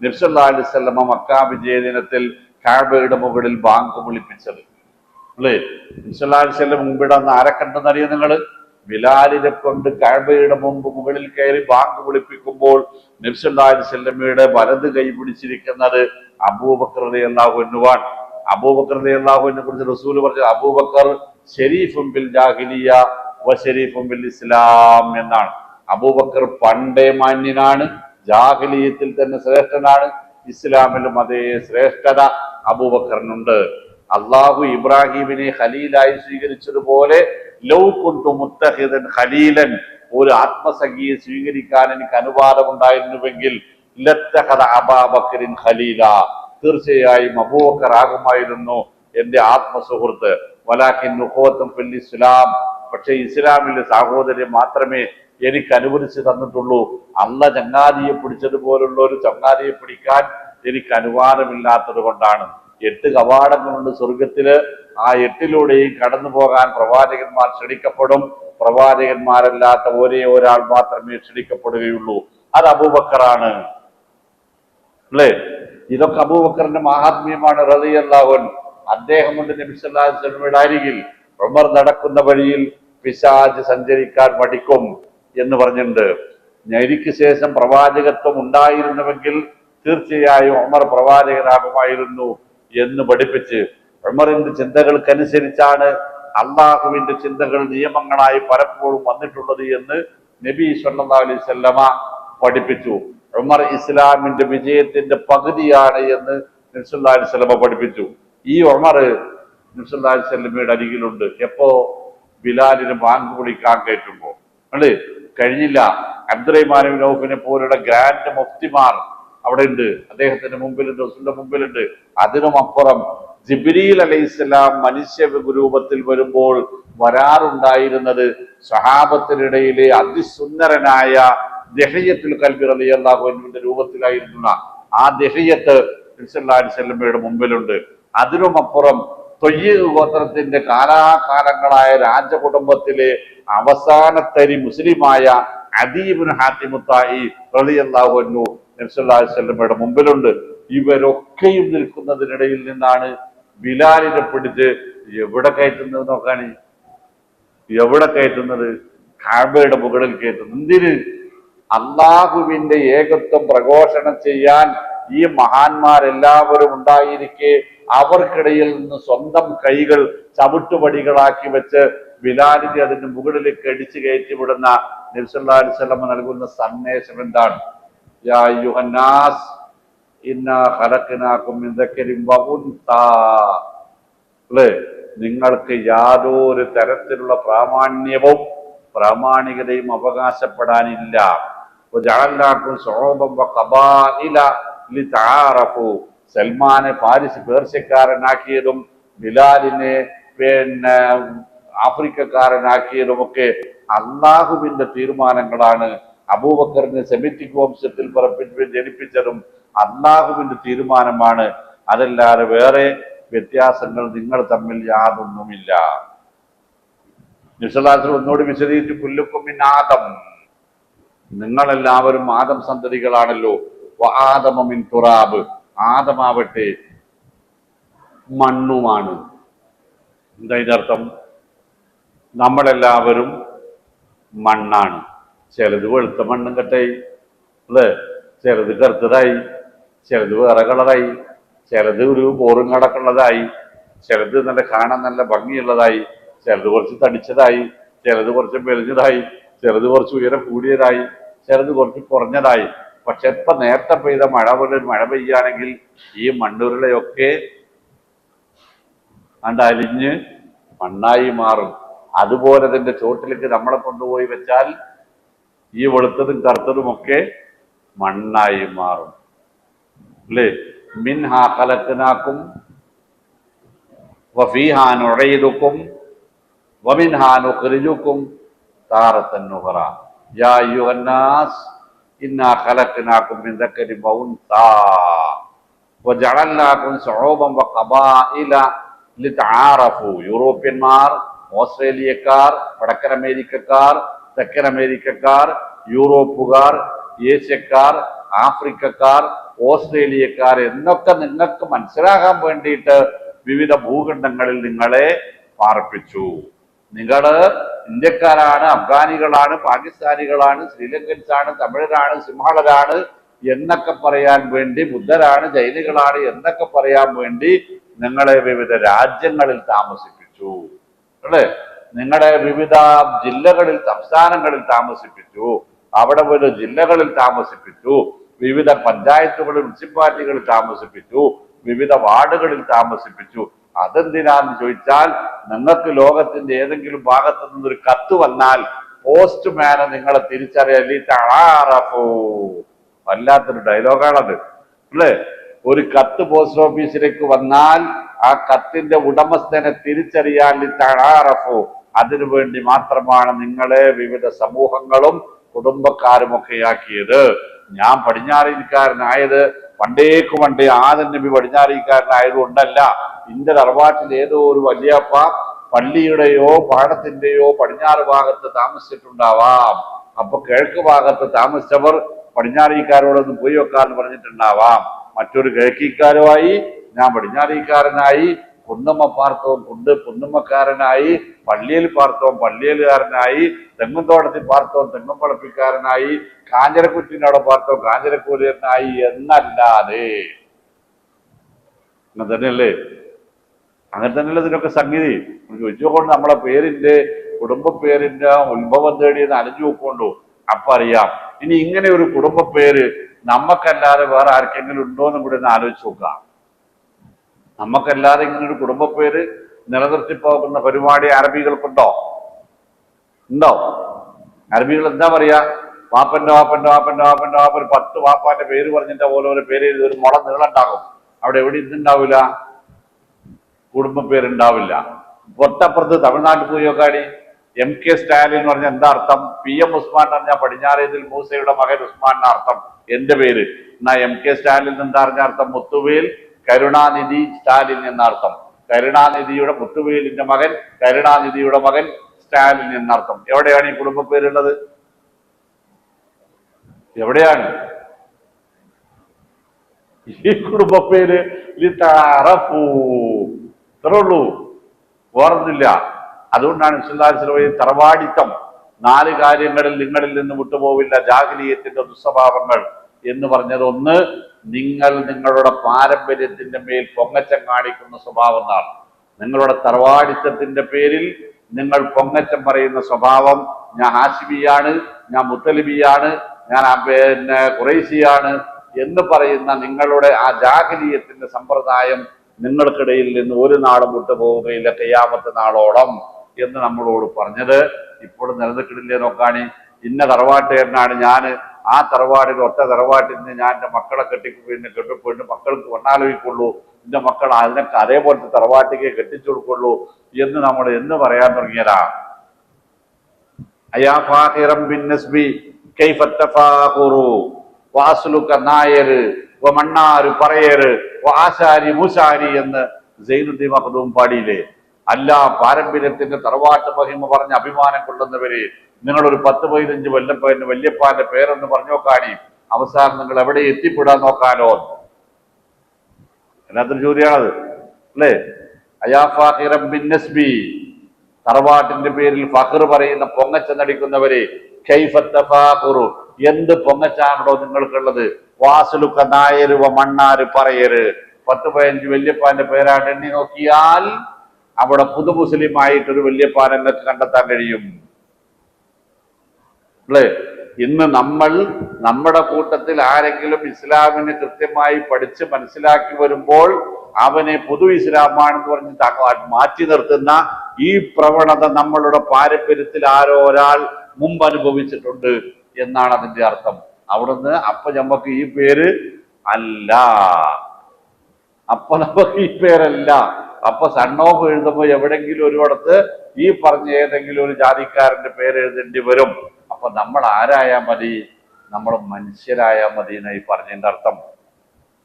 നബി സല്ലല്ലാഹു അലൈഹി വസല്ലം മക്ക വിജയ ദിനത്തിൽ കഅബയുടെ മുകളിൽ ബാങ്ക് വിളിപ്പിച്ചത് അല്ലേ? നബി സല്ലല്ലാഹു അലൈഹി വസല്ലം മുമ്പിടെ അന്ന് ആരെ കണ്ടെന്നറിയോ നിങ്ങൾ? ബിലാലിനെ കൊണ്ട് കഅബയുടെ മുകളിൽ കയറി ബാങ്ക് വിളിപ്പിക്കുമ്പോൾ നബി സല്ലല്ലാഹു അലൈഹി വസല്ലമയുടെ വലത് കൈ പിടിച്ചിരിക്കുന്നത് അബൂബക്കർ റളിയല്ലാഹു അൻഹുവാണ്. അബൂബക്കർ റളിയല്ലാഹു അൻഹുവിനെ കുറിച്ച് റസൂൽ പറഞ്ഞു, അബൂബക്കർ ശരീഫും ബിൽ ജാഹിലിയ വ ശരീഫും ബിൽ ഇസ്ലാം എന്നാണ്. അബൂബക്കർ പണ്ടേ മാന്യനാണ്, ജാഹിലിയത്തിൽ തന്നെ ശ്രേഷ്ഠനാണ്, ഇസ്ലാമിലും അതേ ശ്രേഷ്ഠത അബൂബക്കറിനുണ്ട്. അള്ളാഹു ഇബ്രാഹിമിനെ ഖലീലായി സ്വീകരിച്ചതുപോലെ ലൗ കുന്തു മുത്തഖിദൻ ഖലീലൻ, ഒരു ആത്മസഖിയെ സ്വീകരിക്കാൻ എനിക്ക് അനുവാദമുണ്ടായിരുന്നുവെങ്കിൽ ലത്തഖദ അബൂബക്കറിൻ ഖലീല, തീർച്ചയായും അബൂബക്കർ ആകുമായിരുന്നു എന്റെ ആത്മസുഹൃത്ത്. വലാകിൻ നുഖവത്തും ഫിൽ ഇസ്ലാം, പക്ഷേ ഇസ്ലാമിലെ സാഹോദര്യം മാത്രമേ എനിക്ക് അനുവദിച്ചു തന്നിട്ടുള്ളൂ. അള്ള ചങ്ങാതിയെ പിടിച്ചതുപോലുള്ള ഒരു ചങ്ങാതിയെ പിടിക്കാൻ എനിക്ക് അനുവാദമില്ലാത്തത് കൊണ്ടാണ്. 8 കവാടങ്ങളുണ്ട് സ്വർഗത്തില്. ആ 8ലൂടെയും കടന്നു പോകാൻ പ്രവാചകന്മാർ ക്ഷണിക്കപ്പെടും. പ്രവാചകന്മാരല്ലാത്ത ഒരേ ഒരാൾ മാത്രമേ ക്ഷണിക്കപ്പെടുകയുള്ളൂ, അത് അബൂബക്കറാണ് അല്ലേ? ഇതൊക്കെ അബൂബക്കറിന്റെ മഹാത്മ്യമാണ് റളിയല്ലാഹു അൻഹു. അദ്ദേഹം കൊണ്ട് നബി സല്ലല്ലാഹു അലൈഹി വസല്ലമയുടെ അരികിൽ ഉമർ നടക്കുന്ന വഴിയിൽ പിശാച് സഞ്ചരിക്കാൻ മടിക്കും എന്ന് പറഞ്ഞിട്ടുണ്ട്. എനിക്ക് ശേഷം പ്രവാചകത്വം ഉണ്ടായിരുന്നുവെങ്കിൽ തീർച്ചയായും ഉമർ പ്രവാചകനാകുമായിരുന്നു എന്ന് പഠിപ്പിച്ച്, ഉമറിന്റെ ചിന്തകൾക്കനുസരിച്ചാണ് അള്ളാഹുവിന്റെ ചിന്തകൾ നിയമങ്ങളായി പലപ്പോഴും വന്നിട്ടുള്ളത് എന്ന് നബി സല്ലല്ലാഹു അലൈഹി വസല്ലമ പഠിപ്പിച്ചു. ഉമർ ഇസ്ലാമിന്റെ വിജയത്തിന്റെ പകുതിയാണ് എന്ന് നബി സല്ലല്ലാഹു അലൈഹി വസല്ലമ പഠിപ്പിച്ചു. ഈ ഉമർ നബി സല്ലല്ലാഹു അലൈഹി വസല്ലമയുടെ അരികിലുണ്ട്. എപ്പോ? ബിലാലിന് ബാങ്ക് വിളിക്കാൻ കയറ്റുമ്പോ. അല്ലേ? കഴിഞ്ഞില്ല. അബ്ദുറഹ്മാൻ ഇബ്നു ഔഫിനെ പോലുള്ള ഗ്രാൻഡ് മുഫ്തിമാർ അവിടെ ഉണ്ട്, അദ്ദേഹത്തിന്റെ മുമ്പിലുണ്ട്, റസൂലിന്റെ മുമ്പിലുണ്ട്. അതിനും അപ്പുറം ജിബ്രീൽ അലൈഹിസ്സലാം മനുഷ്യ രൂപത്തിൽ വരുമ്പോൾ വരാറുണ്ടായിരുന്നത് സഹാബത്തിനിടയിലെ അതിസുന്ദരനായ ദഹിയത്തുൽ കൽബി റളിയല്ലാഹു അൻഹുവിന്റെ രൂപത്തിലായിരുന്ന ആ ദഹിയത്ത് നബി സല്ലല്ലാഹു അലൈഹി വസല്ലമയുടെ മുമ്പിലുണ്ട്. അതിനും അപ്പുറം തൊയ്യീബ് ഗോത്രത്തിന്റെ കാലാകാലങ്ങളായ രാജകുടുംബത്തിലെ അവസാനത്തരി മുസ്ലിമായ അദീ ഇബ്നു ഹാത്തിം തായി റളിയല്ലാഹു അൻഹു നബി സല്ലല്ലാഹു അലൈഹി വസല്ലമയുടെ മുമ്പിലുണ്ട്. ഇവരൊക്കെയും നിൽക്കുന്നതിനിടയിൽ നിന്നാണ് ബിലാലിനെ പിടിച്ച് എവിടെ കയറ്റുന്നത് നോക്കാണ്. എവിടെ കയറ്റുന്നത്? കഅബയുടെ മുകളിൽ കയറ്റുന്നു. എന്തിന്? അള്ളാഹുവിന്റെ ഏകത്വം പ്രഘോഷണം ചെയ്യാൻ ഈ മഹാന്മാരെല്ലാവരും ഉണ്ടായിരിക്കെ അവർക്കിടയിൽ നിന്ന് സ്വന്തം കൈകൾ ചവിട്ടുപടികളാക്കി വെച്ച് ബിലാലിനെ അതിന്റെ മുകളിലേക്ക് അടിച്ചു കയറ്റി വിടുന്ന നബി സല്ലല്ലാഹു അലൈഹി വസല്ലം നൽകുന്ന സന്ദേശം എന്താണ്? യാ അയ്യുഹന്നാസ് ഇന്നാ ഖലഖനാകും മിൻ ദക്കരിൻ വ ഉൻസാ. നിങ്ങൾക്ക് യാതൊരു തരത്തിലുള്ള പ്രാമാണ്യവും പ്രാമാണികതയും അവകാശപ്പെടാനില്ല. വജഅൽനാകും ശുഊബൻ വ ഖബാഇല ലിതആറഫു. സൽമാനെ പേർഷ്യക്കാരനാക്കിയതും ബിലാലിനെ ആഫ്രിക്കക്കാരനാക്കിയതുമൊക്കെ അള്ളാഹുവിന്റെ തീരുമാനങ്ങളാണ്. അബൂബക്കറിനെ സെമിറ്റിക് വംശത്തിൽ ജനിപ്പിച്ചതും അള്ളാഹുവിന്റെ തീരുമാനമാണ്. അതല്ലാതെ വേറെ വ്യത്യാസങ്ങൾ നിങ്ങൾ തമ്മിൽ യാതൊന്നുമില്ല. നിസ്ലാസ് ഒന്നോട് വിശദീകരിച്ച് കുല്ലുക്കും മിൻ ആദം, നിങ്ങളെല്ലാവരും ആദം സന്തതികളാണല്ലോ. ആദമ മിൻ തുറാബ്, ആദമാവട്ടെ മണ്ണുമാണ്. എന്താ ഇതിനർത്ഥം? നമ്മളെല്ലാവരും മണ്ണാണ്. ചിലത് വെളുത്ത മണ്ണും കെട്ടായി അല്ലേ, ചിലത് കറുത്തതായി, ചിലത് വേറെ കളറായി, ചിലത് ഒരു ബോറും കടക്കുള്ളതായി, ചിലത് നല്ല കാണാൻ നല്ല ഭംഗിയുള്ളതായി, ചിലത് കുറച്ച് തടിച്ചതായി, ചിലത് കുറച്ച് മെലിഞ്ഞതായി, ചിലത് കുറച്ച് ഉയരം കൂടിയതായി, ചിലത് കുറച്ച് കുറഞ്ഞതായി. പക്ഷെ ഇപ്പൊ നേരത്തെ പെയ്ത മഴ പോലെ മഴ പെയ്യുകയാണെങ്കിൽ ഈ മണ്ണുരുളയൊക്കെ അലിഞ്ഞ് മണ്ണായി മാറും. അതുപോലെ തന്നെ ചോട്ടിലേക്ക് നമ്മളെ കൊണ്ടുപോയി വെച്ചാൽ ഈ വെളുത്തതും കറുത്തതും ഒക്കെ മണ്ണായി മാറും അല്ലേ. മിൻഹാ ഖലഖനാകും വഫീഹാ നുഈദുകും വമിൻഹാ നുഖ്രിജുകും താറത്തൻ ഉഖറ. യാ അയ്യുഹന്നാസ് ഇന്നാ ഖലഖനാകും മിൻ ദക്കരിൻ വ ഉൻസാ വജഅൽനാകും ശുഊബൻ വ ഖബാഇല ലിതആറഫു. യൂറോപ്യന്മാർ, ഓസ്ട്രേലിയക്കാർ, വടക്കൻ അമേരിക്കക്കാർ, തെക്കൻ അമേരിക്കക്കാർ, യൂറോപ്പുകാർ, ഏഷ്യക്കാർ, ആഫ്രിക്കക്കാർ, ഓസ്ട്രേലിയക്കാർ എന്നൊക്കെ നിങ്ങൾക്ക് മനസ്സിലാകാൻ വേണ്ടിയിട്ട് വിവിധ ഭൂഖണ്ഡങ്ങളിൽ നിങ്ങളെ പാർപ്പിച്ചു. നിങ്ങള് ഇന്ത്യക്കാരാണ്, അഫ്ഗാനികളാണ്, പാകിസ്ഥാനികളാണ്, ശ്രീലങ്കൻസ് ആണ്, തമിഴരാണ്, സിംഹളരാണ് എന്നൊക്കെ പറയാൻ വേണ്ടി, ബുദ്ധരാണ്, ജൈനികളാണ് എന്നൊക്കെ പറയാൻ വേണ്ടി നിങ്ങളെ വിവിധ രാജ്യങ്ങളിൽ താമസിപ്പിച്ചു അല്ലേ? നിങ്ങളുടെ വിവിധ ജില്ലകളിൽ, സംസ്ഥാനങ്ങളിൽ താമസിപ്പിച്ചു. അവിടെ വിവിധ ജില്ലകളിൽ താമസിപ്പിച്ചു, വിവിധ പഞ്ചായത്തുകളിൽ, മുനിസിപ്പാലിറ്റികളിൽ താമസിപ്പിച്ചു, വിവിധ വാർഡുകളിൽ താമസിപ്പിച്ചു. അതെന്തിനാന്ന് ചോദിച്ചാൽ, നിങ്ങൾക്ക് ലോകത്തിന്റെ ഏതെങ്കിലും ഭാഗത്തു നിന്നൊരു കത്ത് വന്നാൽ പോസ്റ്റ്മാനെ നിങ്ങളെ തിരിച്ചറിയാറഫോ. വല്ലാത്തൊരു ഡയലോഗാണത് അല്ലേ? ഒരു കത്ത് പോസ്റ്റ് ഓഫീസിലേക്ക് വന്നാൽ ആ കത്തിന്റെ ഉടമസ്ഥനെ തിരിച്ചറിയാൻ ലിത്താറഫോ. അതിനുവേണ്ടി മാത്രമാണ് നിങ്ങളെ വിവിധ സമൂഹങ്ങളും കുടുംബക്കാരും ഒക്കെ ആക്കിയത്. ഞാൻ പടിഞ്ഞാറേക്കാരനായത് പണ്ടേ ആദം നബി പടിഞ്ഞാറേക്കാരനായതുകൊണ്ടല്ല. ഇന്റെ തറവാട്ടിൽ ഏതോ ഒരു വല്യപ്പ പള്ളിയുടെയോ പാടത്തിന്റെയോ പടിഞ്ഞാറ് ഭാഗത്ത് താമസിച്ചിട്ടുണ്ടാവാം. അപ്പൊ കിഴക്ക് ഭാഗത്ത് താമസിച്ചവർ പടിഞ്ഞാറേക്കാരോടൊന്ന് പോയി വെക്കാന്ന് പറഞ്ഞിട്ടുണ്ടാവാം. മറ്റൊരു കിഴക്കിക്കാരുമായി ഞാൻ പടിഞ്ഞാറേക്കാരനായി, കുന്നമ്മ പാർത്തവൻ കുന്നമ്മക്കാരനായി, പള്ളിയിൽ പാർത്തവൻ പള്ളിയലുകാരനായി, തെങ്ങുംതോട്ടത്തിൽ പാർത്തവൻ തെങ്ങുംപളപ്പിക്കാരനായി, കാഞ്ഞിരക്കുറ്റിനോടെ പാർത്തവൻ കാഞ്ഞിരക്കൂലിയനായി എന്നല്ലാതെ. അങ്ങനെ തന്നെയല്ലേ? അങ്ങനെ തന്നെയല്ലേ ഇതിനൊക്കെ സംഗതി. ചോദിച്ചുകൊണ്ട് നമ്മളെ പേരിന്റെ, കുടുംബ പേരിന്റെ ഉത്ഭവം തേടിയെന്ന് അലഞ്ഞു നോക്കൊണ്ടു അപ്പൊ അറിയാം. ഇനി ഇങ്ങനെ ഒരു കുടുംബ പേര് നമുക്കല്ലാതെ വേറെ ആർക്കെങ്കിലും ഉണ്ടോ എന്നും കൂടി ഒന്ന് ആലോചിച്ച് നോക്കാം. നമുക്കല്ലാതെ ഇങ്ങനെ ഒരു കുടുംബ പേര് നിലനിർത്തി പോകുന്ന പരിപാടി അറബികൾക്കുണ്ടോ? ഉണ്ടോ? അറബികൾ എന്താ പറയാ? വാപ്പന്റെ 10 വാപ്പാന്റെ പേര് പറഞ്ഞിട്ട് ഓരോരോ പേര് എഴുതി ഒരു മുള നീളുണ്ടാകും. അവിടെ എവിടെ ഇതുണ്ടാവില്ല, കുടുംബ പേരുണ്ടാവില്ല. പൊട്ടപ്പുറത്ത് തമിഴ്നാട്ടിൽ പോയി നോക്കാടി. MK സ്റ്റാലിൻ എന്ന് പറഞ്ഞാൽ എന്താ അർത്ഥം? PM ഉസ്മാൻ എന്ന് പറഞ്ഞാൽ പടിഞ്ഞാറേതിൽ മൂസയുടെ മകൻ ഉസ്മാൻ എന്ന അർത്ഥം എന്റെ പേര്. എന്നാ MK സ്റ്റാലിൻ എന്താ പറഞ്ഞ അർത്ഥം? മുത്തുവേൽ കരുണാനിധി സ്റ്റാലിൻ എന്ന അർത്ഥം. കരുണാനിധിയുടെ, മുത്തുവേലിന്റെ മകൻ കരുണാനിധിയുടെ മകൻ സ്റ്റാലിൻ എന്നർത്ഥം. എവിടെയാണ് ഈ കുടുംബ പേരുള്ളത്? എവിടെയാണ് ഈ കുടുംബ പേര്? ഇത്രേ ഉള്ളൂ, വേറൊന്നുമില്ല. അതുകൊണ്ടാണ് വിശ്വനാഥ തറവാടിത്തം 4 കാര്യങ്ങളിൽ നിങ്ങളിൽ നിന്ന് വിട്ടുപോവില്ല, ജാഹിലിയത്തിന്റെ ദുസ്വഭാവങ്ങൾ എന്ന് പറഞ്ഞത്. ഒന്ന്, നിങ്ങൾ നിങ്ങളുടെ പാരമ്പര്യത്തിന്റെ മേൽ പൊങ്ങച്ചം കാണിക്കുന്ന സ്വഭാവം എന്നാണ്. നിങ്ങളുടെ തറവാടിത്തത്തിന്റെ പേരിൽ നിങ്ങൾ പൊങ്ങച്ചം പറയുന്ന സ്വഭാവം. ഞാൻ ഹാഷിബിയാണ്, ഞാൻ മുത്തലിബിയാണ്, ഞാൻ ഖുറൈശിയാണ് എന്ന് പറയുന്ന നിങ്ങളുടെ ആ ജാഹിലിയത്തിന്റെ സമ്പ്രദായം നിങ്ങൾക്കിടയിൽ നിന്ന് ഒരു നാളും വിട്ടുപോവുകയില്ല ഖിയാമത്ത് നാളോളം എന്ന് നമ്മളോട് പറഞ്ഞത് ഇപ്പോഴും നിലനിൽക്കില്ലേ നോക്കാണി. ഇന്ന തറവാട്ടുകാരനാണ് ഞാൻ, ആ തറവാടിൽ ഒറ്റ തറവാട്ടിൽ നിന്ന് ഞാൻ എൻ്റെ മക്കളെ കെട്ടിപ്പോയിട്ട് മക്കൾക്ക് ഒന്നാലോചിക്കുള്ളൂ, എൻ്റെ മക്കൾ അതിനൊക്കെ അതേപോലത്തെ തറവാട്ടിക്ക് കെട്ടിച്ചു കൊടുക്കുള്ളൂ എന്ന് നമ്മൾ എന്ന് പറയാൻ തുടങ്ങിയതാ. അയാ ഫാഖിറം ബിൻ നസ്ബി കൈഫ തഫാഖുറു വാസ്ലുക നായര് മണ്ണാര് പറയര് ആശാരി മൂശാരി എന്ന് സൈനുദ്ദീൻ മഖ്ദൂം പാടിയില്ലേ? അല്ല, പാരമ്പര്യത്തിന്റെ തറവാട്ട് മഹിമ പറഞ്ഞ് അഭിമാനം കൊള്ളുന്നവര്, നിങ്ങളൊരു 10-15 വല്ലപ്പന്റെ വല്യപ്പാന്റെ പേരൊന്ന് പറഞ്ഞു നോക്കാനി, അവസാനം നിങ്ങൾ എവിടെ എത്തിപ്പെടാൻ നോക്കാനോ? എല്ലാത്തൊരു ചോദ്യമാണത് അല്ലേ? അയാ ഫാഖിറൻ ബിൻ നസ്ബി, തറവാട്ടിന്റെ പേരിൽ ഫഖർ പറയുന്ന പൊങ്ങച്ച നടിക്കുന്നവര്, കൈഫ തഫാഖുറു, എന്ത് പൊങ്ങച്ചാണോ നിങ്ങൾക്കുള്ളത്? വാസുലുക്ക നായര് മണ്ണാര് പറയര്, 10-15 വല്യപ്പാന്റെ പേരാണ് എണ്ണി നോക്കിയാൽ അവിടെ പുതു മുസ്ലിം ആയിട്ടൊരു വല്യപ്പാൻ എന്നൊക്കെ കണ്ടെത്താൻ കഴിയും അല്ലേ? ഇന്ന് നമ്മൾ നമ്മുടെ കൂട്ടത്തിൽ ആരെങ്കിലും ഇസ്ലാമിനെ കൃത്യമായി പഠിച്ച് മനസ്സിലാക്കി വരുമ്പോൾ അവനെ പൊതു ഇസ്ലാമാണെന്ന് പറഞ്ഞ് മാറ്റി നിർത്തുന്ന ഈ പ്രവണത നമ്മളുടെ പാരമ്പര്യത്തിൽ ആരോ ഒരാൾ മുമ്പ് അനുഭവിച്ചിട്ടുണ്ട് എന്നാണ് അതിന്റെ അർത്ഥം. അവിടുന്ന് അപ്പൊ നമുക്ക് ഈ പേര് അല്ല, അപ്പൊ നമുക്ക് ഈ പേരല്ല. അപ്പൊ സൺ ഓഫ് എഴുതുമ്പോ എവിടെങ്കിലും ഒരിടത്ത് ഈ പറഞ്ഞ ഏതെങ്കിലും ഒരു ജാതിക്കാരന്റെ പേര് എഴുതേണ്ടി വരും. അപ്പൊ നമ്മൾ ആരായാ മതി? നമ്മൾ മനുഷ്യരായാ മതി എന്നായി പറഞ്ഞതിന്റെ അർത്ഥം.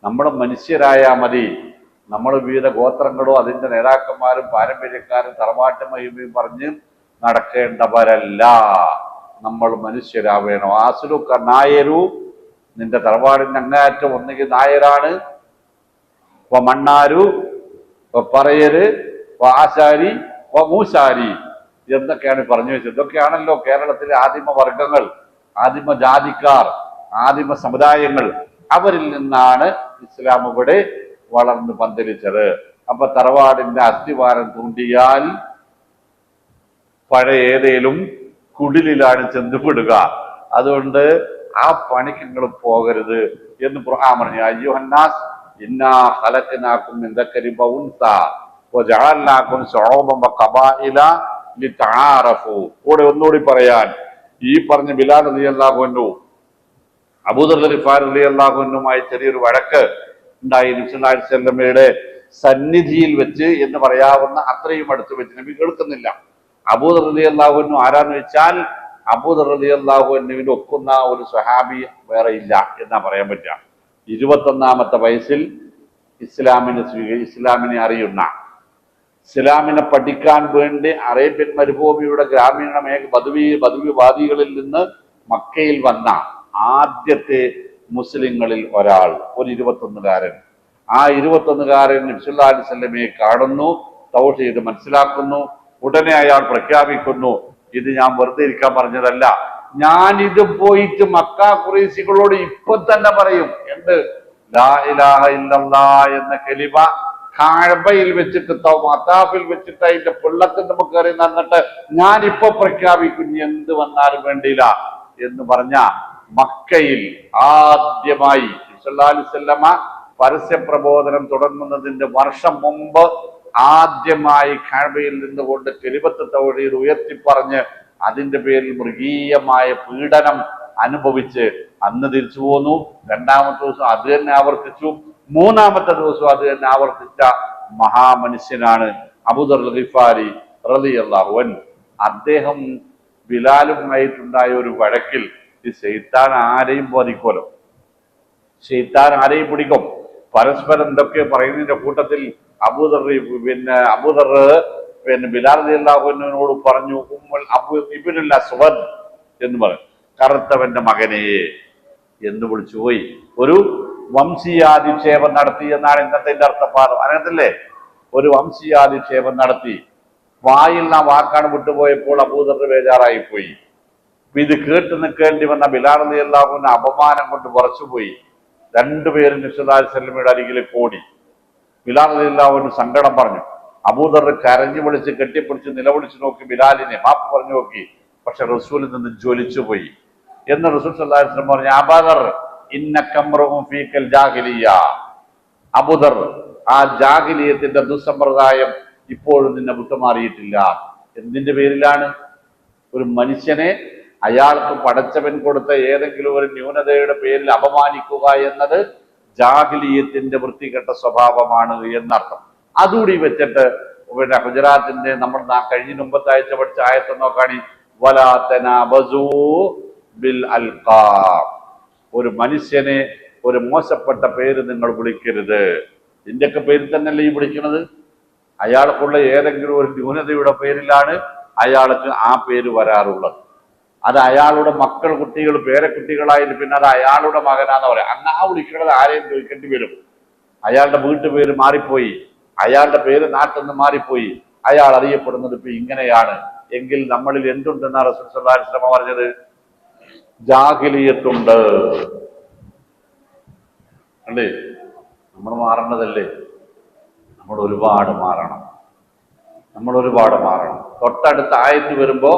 നമ്മൾ മനുഷ്യരായാ മതി. നമ്മൾ വിവിധ ഗോത്രങ്ങളോ അതിന്റെ നേതാക്കന്മാരും പാരമ്പര്യക്കാരും തറവാട്ട് മഹിമയും പറഞ്ഞ് നടക്കേണ്ടവരല്ല. നമ്മൾ മനുഷ്യരാവേണം. ആസുലുക്ക നായരു നിന്റെ തറവാടിന്റെ അങ്ങേയറ്റം ഒന്നുകിൽ നായരാണ്, മണ്ണാരു, പറയര്, ആശാരി, മൂശാരി എന്നൊക്കെയാണ് പറഞ്ഞു വെച്ചത്. ഇതൊക്കെയാണല്ലോ കേരളത്തിലെ ആദിമ വർഗങ്ങൾ, ആദിമ ജാതിക്കാർ, ആദിമ സമുദായങ്ങൾ. അവരിൽ നിന്നാണ് ഇസ്ലാം ഇവിടെ വളർന്ന് പന്തലിച്ചത്. അപ്പൊ തറവാടിന്റെ അസ്ഥിവാരം തൂണ്ടിയാൽ പഴയ ഏതേലും കുടിലാണ് ചെന്നുപെടുക. അതുകൊണ്ട് ആ പണിക്ക് നിങ്ങൾ പോകരുത് എന്ന് ഖുർആൻ പറഞ്ഞു. അയ്യുഹന്നാസ് ഇന്നാ ഖലഖനാകും മിൻ ദക്കരിൻ വ ഉൻസാ വജഅൽനാകും ശുഊബൻ വ ഖബായില ലിതആറഫു. കൂടെ ഒന്നുകൂടി പറയാൻ, ഈ പറഞ്ഞ ബിലാൽ റളിയല്ലാഹു അൻഹു അബൂദർ ഗിഫാരി റളിയല്ലാഹു അൻഹുമായി ചെറിയൊരു വഴക്ക് ഉണ്ടായി നബി സല്ലല്ലാഹു അലൈഹി വസല്ലമയുടെ സന്നിധിയിൽ വെച്ച് എന്ന് പറയാവുന്ന അത്രയും അടുത്ത് വെച്ച്. നബി കേൾക്കുന്നില്ല. അബൂദർ റളിയല്ലാഹു അൻഹു ആരാന്ന് വെച്ചാൽ അബൂദർ റളിയല്ലാഹു അൻഹുവിനെ ഒക്കുന്ന ഒരു സ്വഹാബി വേറെ ഇല്ല എന്നാ പറയാൻ പറ്റുക. 21-ാമത്തെ വയസ്സിൽ ഇസ്ലാമിനെ അറിയുന്ന, ഇസ്ലാമിനെ പഠിക്കാൻ വേണ്ടി അറേബ്യൻ മരുഭൂമിയുടെ ഗ്രാമീണ ബദവിവാദികളിൽ നിന്ന് മക്കയിൽ വന്ന ആദ്യത്തെ മുസ്ലിങ്ങളിൽ ഒരാൾ, ഒരു 21-കാരൻ. ആ 21-കാരൻ നബി സല്ലല്ലാഹു അലൈഹി വസല്ലമയെ കാണുന്നു, തൗഹീദ് മനസ്സിലാക്കുന്നു. ഉടനെ അയാൾ പ്രഖ്യാപിക്കുന്നു, ഇത് ഞാൻ വെറുതെ ഇരിക്കാൻ പറഞ്ഞതല്ല, ഞാൻ ഇത് പോയിട്ട് മക്ക ഖുറൈശികളോട് ഇപ്പൊ തന്നെ പറയും. എന്ത്? ലാ ഇലാഹ ഇല്ലല്ലാഹ് എന്ന കലിമ കഅബയിൽ വെച്ചിട്ട് മതാഫിൽ വെച്ചിട്ട് അതിന്റെ പിള്ളത്തിൽ നമുക്ക് കയറി നടന്നിട്ട് ഞാൻ ഇപ്പൊ പ്രഖ്യാപിക്കും, എന്ത് വന്നാലും വേണ്ടിയില്ല എന്ന് പറഞ്ഞ മക്കയിൽ ആദ്യമായി സല്ലല്ലാഹു അലൈഹി വസല്ലമ പരസ്യ പ്രബോധനം തുടങ്ങുന്നതിന്റെ വർഷം മുമ്പ് ആദ്യമായി കഅബയിൽ നിന്നുകൊണ്ട് കലിമത്ത് തൗഹീദ് ഉയർത്തിപ്പറഞ്ഞ് അതിന്റെ പേരിൽ മൃഗീയമായ പീഡനം അനുഭവിച്ച് അന്ന് തിരിച്ചു പോന്നു. 2-ാമത്തെ ദിവസം അത് തന്നെ ആവർത്തിച്ചു. 3-ാമത്തെ ദിവസം അത് തന്നെ ആവർത്തിച്ച മഹാമനുഷ്യനാണ് അബൂദർ ഗിഫാരി റളിയല്ലാഹു അൻഹു. അദ്ദേഹം ബിലാലുമായിട്ടുണ്ടായ ഒരു വഴക്കിൽ ഈ ശൈത്താൻ ആരെയും ബാധിക്കുമല്ലോ, ശൈത്താൻ ആരെയും പിടിക്കും. പരസ്പരം എന്തൊക്കെ പറയുന്നതിന്റെ കൂട്ടത്തിൽ അബൂദർ ബിലാൽ റളിയല്ലാഹു അൻഹുവിനോട് പറഞ്ഞു, ഇബ്നുൽ അസ്വദ് എന്ന് പറയും, കറുത്തവന്റെ മകനെ എന്ന് വിളിച്ചുപോയി. ഒരു വംശീയാധിക്ഷേപം നടത്തി എന്നാണ് ഇന്നത്തെ അർത്ഥപാദം. അങ്ങനത്തല്ലേ? ഒരു വംശീയാധിക്ഷേപം നടത്തി. വായിൽ ആ വാക്കാണ് വിട്ടുപോയപ്പോൾ അബൂദർ ബേജാറായി പോയി. ഇത് കേട്ട് നിൽക്കേണ്ടി വന്ന ബിലാൽ റളിയല്ലാഹു അൻഹു അപമാനം കൊണ്ട് വിറച്ചുപോയി. രണ്ടുപേരും നബി സല്ലല്ലാഹു അലൈഹി വസല്ലമയുടെ അരികിലേക്ക് ഓടി. ബിലാൽ റളിയല്ലാഹു അൻഹു സങ്കടം പറഞ്ഞു. അബൂദർ കരഞ്ഞു വിളിച്ച് കെട്ടിപ്പിടിച്ച് നിലവിളിച്ചു നോക്കി, ബിലാലിനെ മാപ്പ് പറഞ്ഞു നോക്കി. പക്ഷെ റസൂലിൽ നിന്ന് ജ്വലിച്ചു പോയി. എന്ന് റസൂൽ സല്ലല്ലാഹു അലൈഹി വസല്ലം പറഞ്ഞു, അബൂദർ ഇന്നക ഇംറുഉൻ ഫീകൽ ജാഹിലിയ്യ. അബൂദർ, ആ ജാഹിലിയത്തിന്റെ ദുസ്സമ്പ്രദായം ഇപ്പോഴും നിന്നെ വിട്ടുമാറിയിട്ടില്ല. എന്തിന്റെ പേരിലാണ്? ഒരു മനുഷ്യനെ അയാൾക്ക് പടച്ചവൻ കൊടുത്ത ഏതെങ്കിലും ഒരു ന്യൂനതയുടെ പേരിൽ അപമാനിക്കുക എന്നത് ജാഹിലിയത്തിന്റെ വൃത്തികെട്ട സ്വഭാവമാണ് എന്നർത്ഥം. അതുകൂടി വെച്ചിട്ട് പിന്നെ ഗുജറാത്തിന്റെ നമ്മൾ കഴിഞ്ഞ മുമ്പത്തെ ആഴ്ച പഠിച്ച ആയത്ത് നോക്കാണി, വലാ തനാബസൂ ബിൽ അൽഖാബ്. ഒരു മനുഷ്യനെ ഒരു മോശപ്പെട്ട പേര് നിങ്ങൾ വിളിക്കരുത്. ഇതിന്റെയൊക്കെ പേരിൽ തന്നെയല്ലേ ഈ വിളിക്കുന്നത്? അയാൾക്കുള്ള ഏതെങ്കിലും ഒരു ന്യൂനതയുടെ പേരിലാണ് അയാൾക്ക് ആ പേര് വരാറുള്ളത്. അത് അയാളുടെ മക്കൾ, കുട്ടികൾ, പേരക്കുട്ടികളായിട്ട് പിന്നെ അത് അയാളുടെ മകനാന്ന് പറയാം. അങ്ങ് ആ വിളിക്കുന്നത് ആരെയും ചോദിക്കേണ്ടി വരും. അയാളുടെ വീട്ടുപേര് മാറിപ്പോയി, അയാളുടെ പേര് നാട്ടിൽ നിന്ന് മാറിപ്പോയി, അയാൾ അറിയപ്പെടുന്നത് ഇപ്പൊ ഇങ്ങനെയാണ് എങ്കിൽ നമ്മളിൽ എന്തുണ്ടെന്നാണ് റസൂൽ സല്ലല്ലാഹു അലൈഹി വസല്ലം പറഞ്ഞത്? ജാഹിലിയത്തുണ്ട്. അല്ലേ? നമ്മൾ മാറേണ്ടതല്ലേ? നമ്മൾ ഒരുപാട് മാറണം. തൊട്ടടുത്ത ആയത്ത് വരുമ്പോ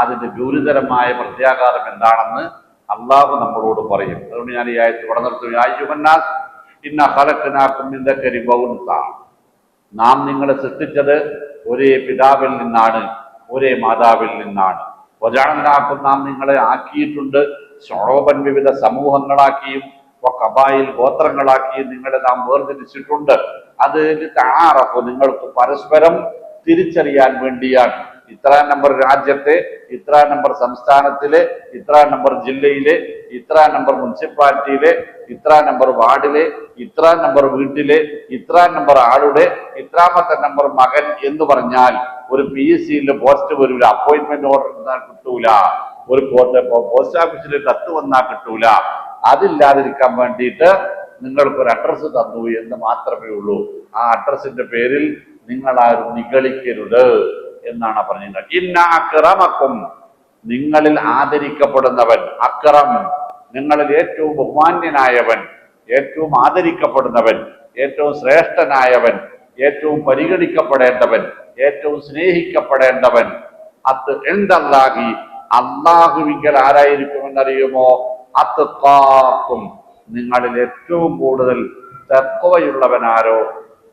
അതിന്റെ ഗുരുതരമായ പ്രത്യാഘാതം എന്താണെന്ന് അള്ളാഹു നമ്മളോട് പറയും. അതുകൊണ്ട് ഞാൻ ഈ ആയത്ത് ഇവിടെ നിർത്തുന്നു. യാ അയ്യുഹന്നാസ് ഇന്നാ ഖലഖനാകും മിൻ ദക്കരിൻ വ ഉൻസാ. നാം നിങ്ങളെ സൃഷ്ടിച്ചത് ഒരേ പിതാവിൽ നിന്നാണ്, ഒരേ മാതാവിൽ നിന്നാണ്. വജഅൽനാകും, നാം നിങ്ങളെ ആക്കിയിട്ടുണ്ട്, ശുഊബൻ, വിവിധ സമൂഹങ്ങളാക്കിയും ഖബായിൽ, ഗോത്രങ്ങളാക്കിയും നിങ്ങളെ നാം വേർതിരിച്ചിട്ടുണ്ട്. അത് തആറഫു, നിങ്ങൾക്ക് പരസ്പരം തിരിച്ചറിയാൻ വേണ്ടിയാണ്. ഇത്ര നമ്പർ രാജ്യത്തെ, ഇത്ര നമ്പർ സംസ്ഥാനത്തിലെ, ഇത്ര നമ്പർ ജില്ലയിലെ, ഇത്ര നമ്പർ മുനിസിപ്പാലിറ്റിയിലെ, ഇത്ര നമ്പർ വാർഡിലെ, ഇത്ര നമ്പർ വീട്ടിലെ, ഇത്ര നമ്പർ ആളുടെ, ഇത്രാമത്തെ നമ്പർ മകൻ എന്ന് പറഞ്ഞാൽ ഒരു PSCയിലെ പോസ്റ്റ് വരൂല, അപ്പോയിന്റ്മെന്റ് ഓർഡർ കിട്ടൂല, ഒരു പോസ്റ്റ് ഓഫീസിൽ കത്ത് വന്നാൽ കിട്ടൂല, അതില്ലാതിരിക്കാൻ വേണ്ടിയിട്ട് നിങ്ങൾക്കൊരു അഡ്രസ്സ് തന്നു എന്ന് മാത്രമേ ഉള്ളൂ. ആ അഡ്രസ്സിന്റെ പേരിൽ നിങ്ങൾ ആരും നിഗളിക്കരുത് എന്നാണ് പറഞ്ഞത്. ഇന്ന അക്രമക്കും, നിങ്ങളിൽ ആദരിക്കപ്പെടുന്നവൻ, അക്രം നിങ്ങളിൽ ഏറ്റവും ബഹുമാന്യനായവൻ, ഏറ്റവും ആദരിക്കപ്പെടുന്നവൻ, ഏറ്റവും ശ്രേഷ്ഠനായവൻ, ഏറ്റവും പരിഗണിക്കപ്പെടേണ്ടവൻ, ഏറ്റവും സ്നേഹിക്കപ്പെടേണ്ടവൻ, അത് എന്തല്ലാഹി, അള്ളാഹുവിങ്കൽ ആരായിരിക്കുമെന്നറിയുമോ? അത്ഖാക്കും, നിങ്ങളിൽ ഏറ്റവും കൂടുതൽ തഖ്വയുള്ളവനാരോ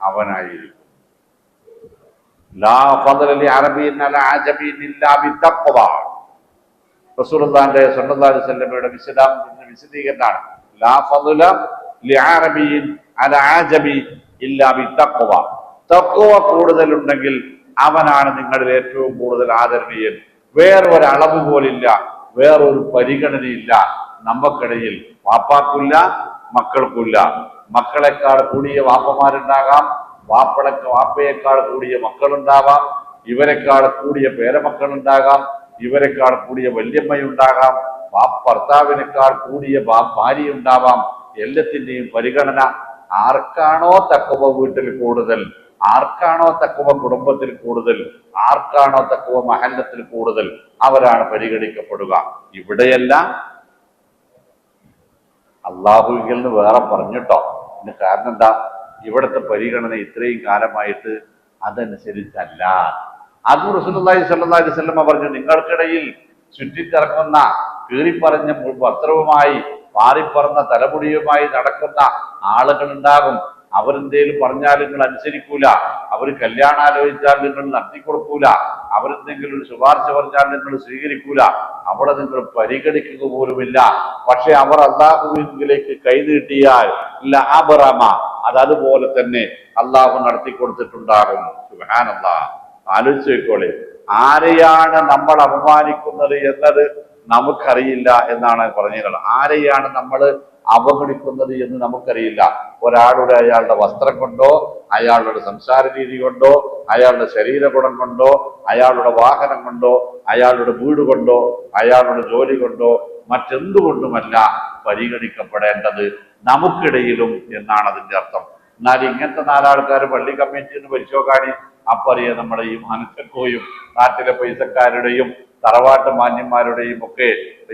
അവനായിരിക്കും. ലാ ഫദ്ല ലി അറബിയ്യിൻ അലാ അജമിയ്യിൻ ഇല്ലാ ബിത്തഖ്വ. റസൂലുള്ളാഹിന്റെ സ്വല്ലല്ലാഹു അലൈഹി വസല്ലമയുടെ വിശദീകരണമാണ്. ലാ ഫദ്ല ലി അറബിയ്യിൻ അലാ അജമി ഇല്ലാ ബിത്തഖ്വ. തഖ്വ കൂടുതലുണ്ടെങ്കിൽ അവനാണ് നിങ്ങളിൽ ഏറ്റവും കൂടുതൽ ആദരണീയൻ. വേറൊരു അളവ് പോലില്ല, വേറൊരു പരിഗണനയില്ല നമുക്കിടയിൽ. വാപ്പാക്കില്ല, മക്കൾക്കില്ല. മക്കളെക്കാൾ കൂടിയ വാപ്പമാരുണ്ടാകാം, വാപ്പയേക്കാൾ കൂടിയ മക്കളുണ്ടാവാം, ഇവരെക്കാൾ കൂടിയ പേരമക്കളുണ്ടാകാം, ഇവരെക്കാൾ കൂടിയ വല്യമ്മയുണ്ടാകാം, ഭർത്താവിനേക്കാൾ കൂടിയ ഭാര്യയുണ്ടാവാം. എല്ലാത്തിൻ്റെയും പരിഗണന ആർക്കാണോ തഖ്വ വീട്ടിൽ കൂടുതൽ, ആർക്കാണോ തഖ്വ കുടുംബത്തിൽ കൂടുതൽ, ആർക്കാണോ തഖ്വ മഹല്ലത്തിൽ കൂടുതൽ, അവരാണ് പരിഗണിക്കപ്പെടുക. ഇവിടെയല്ല, അള്ളാഹുവിൽ നിന്ന് വേറെ പറഞ്ഞിട്ടോ. ഇതിന് കാരണം എന്താ? ഇവിടുത്തെ പരിഗണന ഇത്രയും കാലമായിട്ട് അതനുസരിച്ചല്ല. അത് റസൂലുള്ളാഹി സ്വല്ലല്ലാഹു അലൈഹി വസല്ലം പറഞ്ഞു, നിങ്ങൾക്കിടയിൽ ചുറ്റിത്തിറങ്ങുന്ന കീറിപ്പറഞ്ഞ വസ്ത്രവുമായി പാറിപ്പറന്ന തലമുടിയുമായി നടക്കുന്ന ആളുകൾ ഉണ്ടാകും. അവരെന്തേലും പറഞ്ഞാൽ നിങ്ങൾ അനുസരിക്കൂല, അവർ കല്യാണം ആലോചിച്ചാൽ നിങ്ങൾ നടത്തിക്കൊടുക്കൂല, അവരെന്തെങ്കിലും ഒരു ശുപാർശ പറഞ്ഞാൽ നിങ്ങൾ സ്വീകരിക്കൂല, അവിടെ നിങ്ങൾ പരിഗണിക്കുക പോലുമില്ല. പക്ഷെ അവർ അള്ളാഹുവിലേക്ക് കൈനീട്ടിയാൽ ലഅബ്റമ, അതുപോലെ തന്നെ അള്ളാഹു നടത്തി കൊടുത്തിട്ടുണ്ടാകും. സുബ്ഹാനല്ലാഹ്. ആലോചിച്ച് വെക്കോളെ, ആരെയാണ് നമ്മൾ അപമാനിക്കുന്നത് എന്നത് നമുക്കറിയില്ല എന്നാണ് പറഞ്ഞത്. ആരെയാണ് നമ്മൾ അവഗണിക്കുന്നത് എന്ന് നമുക്കറിയില്ല. ഒരാളുടെ അയാളുടെ വസ്ത്രം കൊണ്ടോ, അയാളുടെ സംസാര രീതി കൊണ്ടോ, അയാളുടെ ശരീരഗുണം കൊണ്ടോ, അയാളുടെ വാഹനം കൊണ്ടോ, അയാളുടെ വീട് കൊണ്ടോ, അയാളുടെ ജോലി കൊണ്ടോ, മറ്റെന്തുകൊണ്ടുമല്ല പരിഗണിക്കപ്പെടേണ്ടത് നമുക്കിടയിലും എന്നാണ് അതിന്റെ അർത്ഥം. എന്നാൽ ഇങ്ങനത്തെ നാലാൾക്കാർ പള്ളി കമ്മിറ്റിന്ന് പരിശോകാണി അപ്പറിയ നമ്മുടെ ഈ മാനത്തക്കോയും നാട്ടിലെ പൈസക്കാരുടെയും തറവാട്ട് മാന്യന്മാരുടെയും ഒക്കെ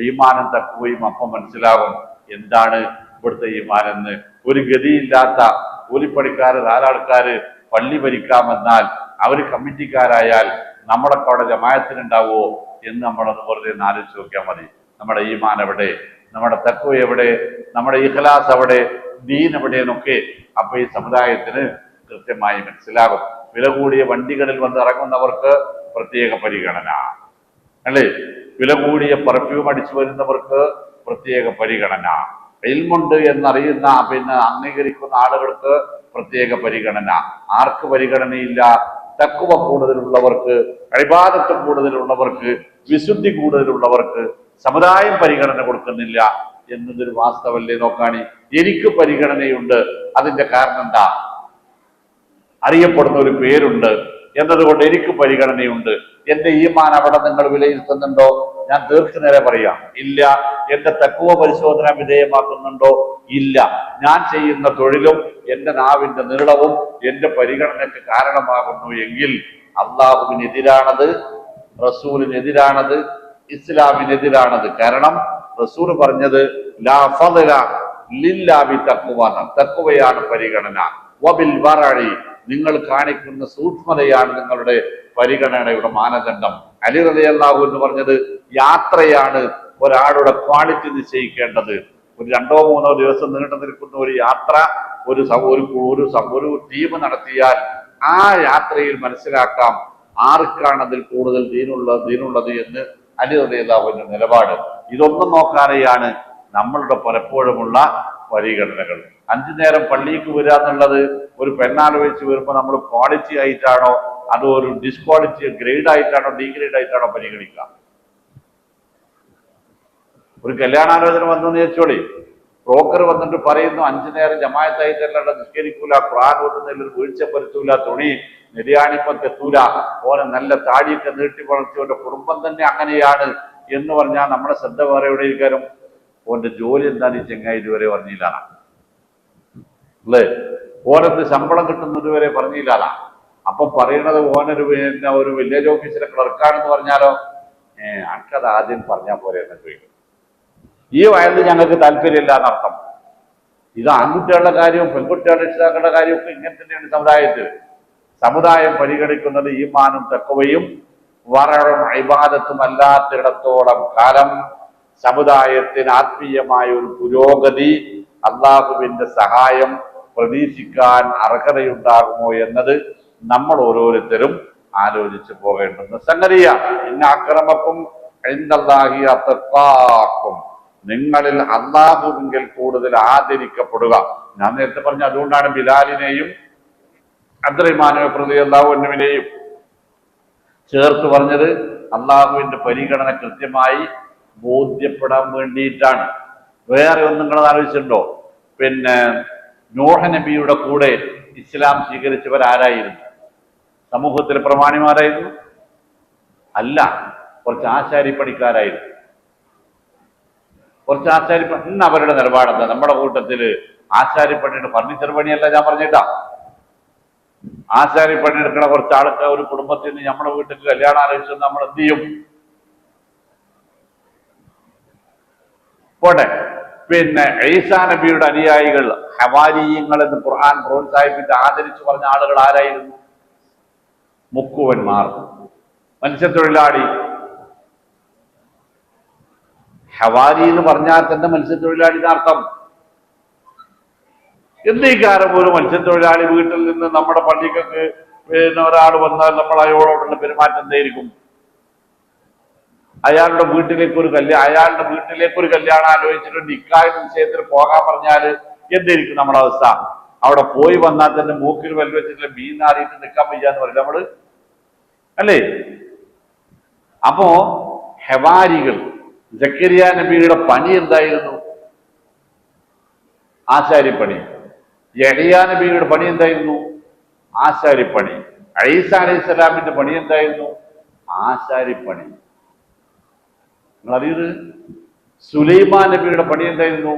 ഈമാനം തക്കുകയും അപ്പം മനസ്സിലാകും എന്താണ് ഇവിടുത്തെ ഈമാനെന്ന്. ഒരു ഗതിയില്ലാത്ത കൂലിപ്പണിക്കാര് നാലാൾക്കാര് പള്ളി ഭരിക്കാമെന്നാൽ അവര് കമ്മിറ്റിക്കാരായാൽ നമ്മളൊക്കെ അവിടെ ജമാഅത്തിനുണ്ടാവുമോ എന്ന് നമ്മളത് വെറുതെ ആലോചിച്ച് നോക്കിയാൽ മതി. നമ്മുടെ ഈമാൻ എവിടെ, നമ്മുടെ തഖ്വ എവിടെ, നമ്മുടെ ഇഖ്ലാസ് എവിടെ, ദീൻ എവിടെയെന്നൊക്കെ അപ്പൊ ഈ സമുദായത്തിന് കൃത്യമായി മനസ്സിലാകും. വില കൂടിയ വണ്ടികളിൽ വന്ന് ഇറങ്ങുന്നവർക്ക് പ്രത്യേക പരിഗണന അല്ലേ, വില കൂടിയ പെർഫ്യൂം അടിച്ചു വരുന്നവർക്ക് പ്രത്യേക പരിഗണന, ഇൽമുണ്ട് എന്നറിയുന്ന അംഗീകരിക്കുന്ന ആളുകൾക്ക് പ്രത്യേക പരിഗണന. ആർക്ക് പരിഗണനയില്ല? തഖ്വ കൂടുതലുള്ളവർക്ക്, ഇബാദത്ത് കൂടുതലുള്ളവർക്ക്, വിശുദ്ധി കൂടുതലുള്ളവർക്ക് സമുദായം പരിഗണന കൊടുക്കുന്നില്ല എന്നതൊരു വാസ്തവല്ലേ. നോക്കാണി, എനിക്ക് പരിഗണനയുണ്ട്. അതിന്റെ കാരണം എന്താ? അറിയപ്പെടുന്ന ഒരു പേരുണ്ട് എന്നതുകൊണ്ട് എനിക്ക് പരിഗണനയുണ്ട്. എന്റെ ഈമാൻ അവിടെ നിങ്ങൾ വിലയിരുത്തുന്നുണ്ടോ? ഞാൻ ദീർഘനേരെ പറയാം, ഇല്ല. എന്റെ തഖ്വ പരിശോധന വിധേയമാക്കുന്നുണ്ടോ? ഇല്ല. ഞാൻ ചെയ്യുന്ന തൊഴിലും എന്റെ നാവിന്റെ നീളവും എന്റെ പരിഗണനയ്ക്ക് കാരണമാകുന്നു എങ്കിൽ അള്ളാഹുവിനെതിരാണത്, റസൂലിനെതിരാണത്, ഇസ്ലാമിനെതിരാണത്. കാരണം റസൂൽ പറഞ്ഞത് ലാ ഫദ്ല ലില്ലാ ബിത്തഖ്വ, തഖ്വയാണ് പരിഗണന. വബിൽ വറഇ, നിങ്ങൾ കാണിക്കുന്ന സൂക്ഷ്മതയാണ് നിങ്ങളുടെ പരിഗണനയുടെ മാനദണ്ഡം. അലി റളിയല്ലാഹു അൻഹു പറഞ്ഞത് യാത്രയാണ് ഒരാളുടെ ക്വാളിറ്റി നിശ്ചയിക്കേണ്ടത്. ഒരു 2-3 ദിവസം നീണ്ടു നിൽക്കുന്ന ഒരു യാത്ര ഒരു ടീം നടത്തിയാൽ ആ യാത്രയിൽ മനസ്സിലാക്കാം ആർക്കാണ് അതിൽ കൂടുതൽ ദീനുള്ളത് എന്ന് അലി റളിയല്ലാഹു അൻഹു നിലപാട്. ഇതൊന്നും നോക്കാതെയാണ് നമ്മളുടെ പലപ്പോഴുമുള്ള പരിഗണനകൾ. 5 നേരം പള്ളിക്ക് വരിക എന്നുള്ളത് ഒരു പെണ്ണാലോചിച്ച് വരുമ്പോൾ നമ്മൾ ക്വാളിറ്റി ആയിട്ടാണോ അതോ ഒരു ഡിസ്ക്വാളിറ്റി ഗ്രേഡ് ആയിട്ടാണോ ഡീഗ്രേഡ് ആയിട്ടാണോ പരിഗണിക്കുക? ഒരു കല്യാണാലോചന വന്നെന്ന് ചോദിച്ചോളി, ബ്രോക്കർ വന്നിട്ട് പറയുന്നു 5 നേരം ജമാഅത്തായിട്ടല്ലാണ്ട് നിസ്കരിക്കൂല, ഖുർആൻ ഓതുന്നതിൽ വീഴ്ച പരുത്തൂല, തുണി നിര്യാണിപ്പത്തെത്തൂല, ഓനെ നല്ല താടിയൊക്കെ നീട്ടി വളർത്തിയോന്റെ കുടുംബം തന്നെ അങ്ങനെയാണ് എന്ന് പറഞ്ഞാൽ നമ്മുടെ ശ്രദ്ധ വേറെ എവിടെ ഇരിക്കാനും? ഓന്റെ ജോലി എന്താണ് ഈ ചെങ്ങായി ഇതുവരെ പറഞ്ഞില്ല അല്ലേ? ഓനെന്ത് ശമ്പളം കിട്ടുന്നത് വരെ പറഞ്ഞില്ല. അപ്പൊ പറയണത് ഓനൊരു പിന്നെ ഒരു വില്ലേജ് ഓഫീസിലെ ക്ലർക്കാണെന്ന് പറഞ്ഞാലോ, അനക്കത് ആദ്യം പറഞ്ഞാൽ പോരെ എന്ന് ചോദിക്കും. ഈ വയലിൽ ഞങ്ങൾക്ക് താല്പര്യമില്ല എന്നർത്ഥം. ഇത് ആൺകുട്ടികളുടെ കാര്യവും പെൺകുട്ടികളുടെ രക്ഷിതാക്കളുടെ കാര്യവും ഒക്കെ ഇങ്ങനെ തന്നെയാണ് സമുദായത്തിൽ. സമുദായം പരിഗണിക്കുന്നത് ഈമാനും തഖ്വയും വറഉം ഇബാദത്തും അല്ലാത്തിടത്തോളം കാലം സമുദായത്തിന് ആത്മീയമായ ഒരു പുരോഗതി, അള്ളാഹുവിന്റെ സഹായം പ്രതീക്ഷിക്കാൻ അർഹതയുണ്ടാകുമോ എന്നത് നമ്മൾ ഓരോരുത്തരും ആലോചിച്ചു പോകേണ്ടുന്ന സംഗതിയാണ്. ഇന്ന അക്രമക്കും ഇൻദല്ലാഹി അത്ഖാക്കും, നിങ്ങളിൽ അള്ളാഹുവിങ്കിൽ കൂടുതൽ ആദരിക്കപ്പെടുക. ഞാൻ നേരത്തെ പറഞ്ഞു, അതുകൊണ്ടാണ് ബിലാലിനെയും അബ്ദുറഹ്മാൻ റളിയല്ലാഹു അൻഹുവിനെയും ചേർത്ത് പറഞ്ഞത്. അള്ളാഹുവിന്റെ പരിഗണന കൃത്യമായി ബോധ്യപ്പെടാൻ വേണ്ടിയിട്ടാണ്. വേറെ ഒന്നും നിങ്ങൾ ആലോചിച്ചിട്ടുണ്ടോ? പിന്നെ നൂഹ് നബിയുടെ കൂടെ ഇസ്ലാം സ്വീകരിച്ചവരാരായിരുന്നു? സമൂഹത്തിലെ പ്രമാണിമാരായിരുന്നു? അല്ല, കുറച്ച് ആശാരിപ്പണിക്കാരായിരുന്നു. കുറച്ച് ആശാരിപ്പണി. ഇന്ന് അവരുടെ നിലപാടെന്താ? നമ്മുടെ കൂട്ടത്തില് ആശാരിപ്പണിയുടെ ഫർണിച്ചർ പണിയല്ല ഞാൻ പറഞ്ഞിട്ടാ. ആശാരിപ്പണി എടുക്കണ കുറച്ച് ആൾക്ക് ഒരു കുടുംബത്തിൽ നിന്ന് നമ്മുടെ വീട്ടിൽ കല്യാണം ആലോചിച്ച് നമ്മൾ എന്ത് ചെയ്യും? പോട്ടെ. പിന്നെ ഈസാ നബിയുടെ അനുയായികൾ ഹവാരിയങ്ങൾ എന്ന് ഖുർആൻ പ്രോത്സാഹിപ്പിച്ച് ആദരിച്ചു പറഞ്ഞ ആളുകൾ ആരായിരുന്നു? മുക്കുവന്മാർ, മത്സ്യത്തൊഴിലാളി. ഹവാരി എന്ന് പറഞ്ഞാൽ തന്നെ മത്സ്യത്തൊഴിലാളി എന്നർത്ഥം. എന്നീക്കാരം ഒരു മത്സ്യത്തൊഴിലാളി വീട്ടിൽ നിന്ന് നമ്മുടെ പള്ളിക്കൊക്കെ പിന്നെ ഒരാൾ വന്നാൽ നമ്മൾ അയാളോടുള്ള പെരുമാറ്റം എന്തായിരിക്കും? അയാളുടെ വീട്ടിലേക്ക് ഒരു കല്യാണം ആലോചിച്ചിട്ട് നിക്കാഹ് നിശ്ചയത്തിൽ പോകാൻ പറഞ്ഞാൽ എന്തായിരിക്കും നമ്മുടെ അവസ്ഥ? അവിടെ പോയി വന്നാൽ തന്നെ മൂക്കിൽ വെല്ല് വെച്ചിട്ട് മീൻ നാറിയിട്ട് നിൽക്കാൻ വയ്യാന്ന് പറയില്ല നമ്മള്, അല്ലേ? അപ്പോ ഹവാരികൾ, സക്കരിയ നബിയുടെ പണി എന്തായിരുന്നു? ആശാരിപ്പണി. യഹ്യാ നബിയുടെ പണി എന്തായിരുന്നു? ആശാരിപ്പണി. ഈസാ അലൈഹിസ്സലാമിന്റെ പണി എന്തായിരുന്നു? ആശാരിപ്പണി. നിങ്ങൾ അറിയത്? സുലൈമാൻ നബിയുടെ പണി എന്തായിരുന്നു?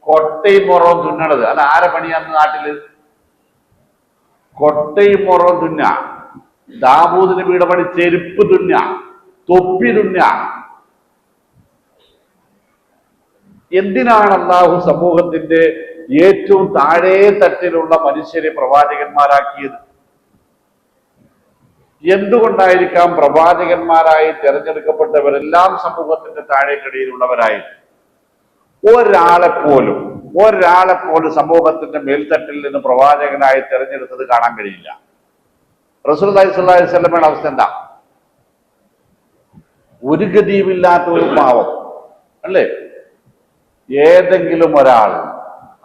കൊട്ടയും മുറവും തുന്നണത്. അത് ആരെ പണിയാന്ന് നാട്ടില്? കൊട്ടയും മുറവും തുന്ന. ദാവൂദ് നബിയുടെ പണി ചെരുപ്പ് തുന്ന, തൊപ്പി തുന്ന. എന്തിനാണ് അള്ളാഹു സമൂഹത്തിന്റെ ഏറ്റവും താഴേ തട്ടിലുള്ള മനുഷ്യരെ പ്രവാചകന്മാരാക്കിയത്? എന്തുകൊണ്ടായിരിക്കാം പ്രവാചകന്മാരായി തിരഞ്ഞെടുക്കപ്പെട്ടവരെല്ലാം സമൂഹത്തിന്റെ താഴേക്കടിയിലുള്ളവരായി? ഒരാളെ പോലും സമൂഹത്തിന്റെ മേൽത്തട്ടിൽ നിന്ന് പ്രവാചകനായി തിരഞ്ഞെടുത്തത് കാണാൻ കഴിയില്ല. റസൂലുള്ളാഹി സ്വല്ലല്ലാഹു അലൈഹി വസല്ലമയുടെ അവസ്ഥ എന്താ? ഒരു ഗതിയുമില്ലാത്ത ഒരു പാവം, അല്ലേ? ഏതെങ്കിലും ഒരാൾ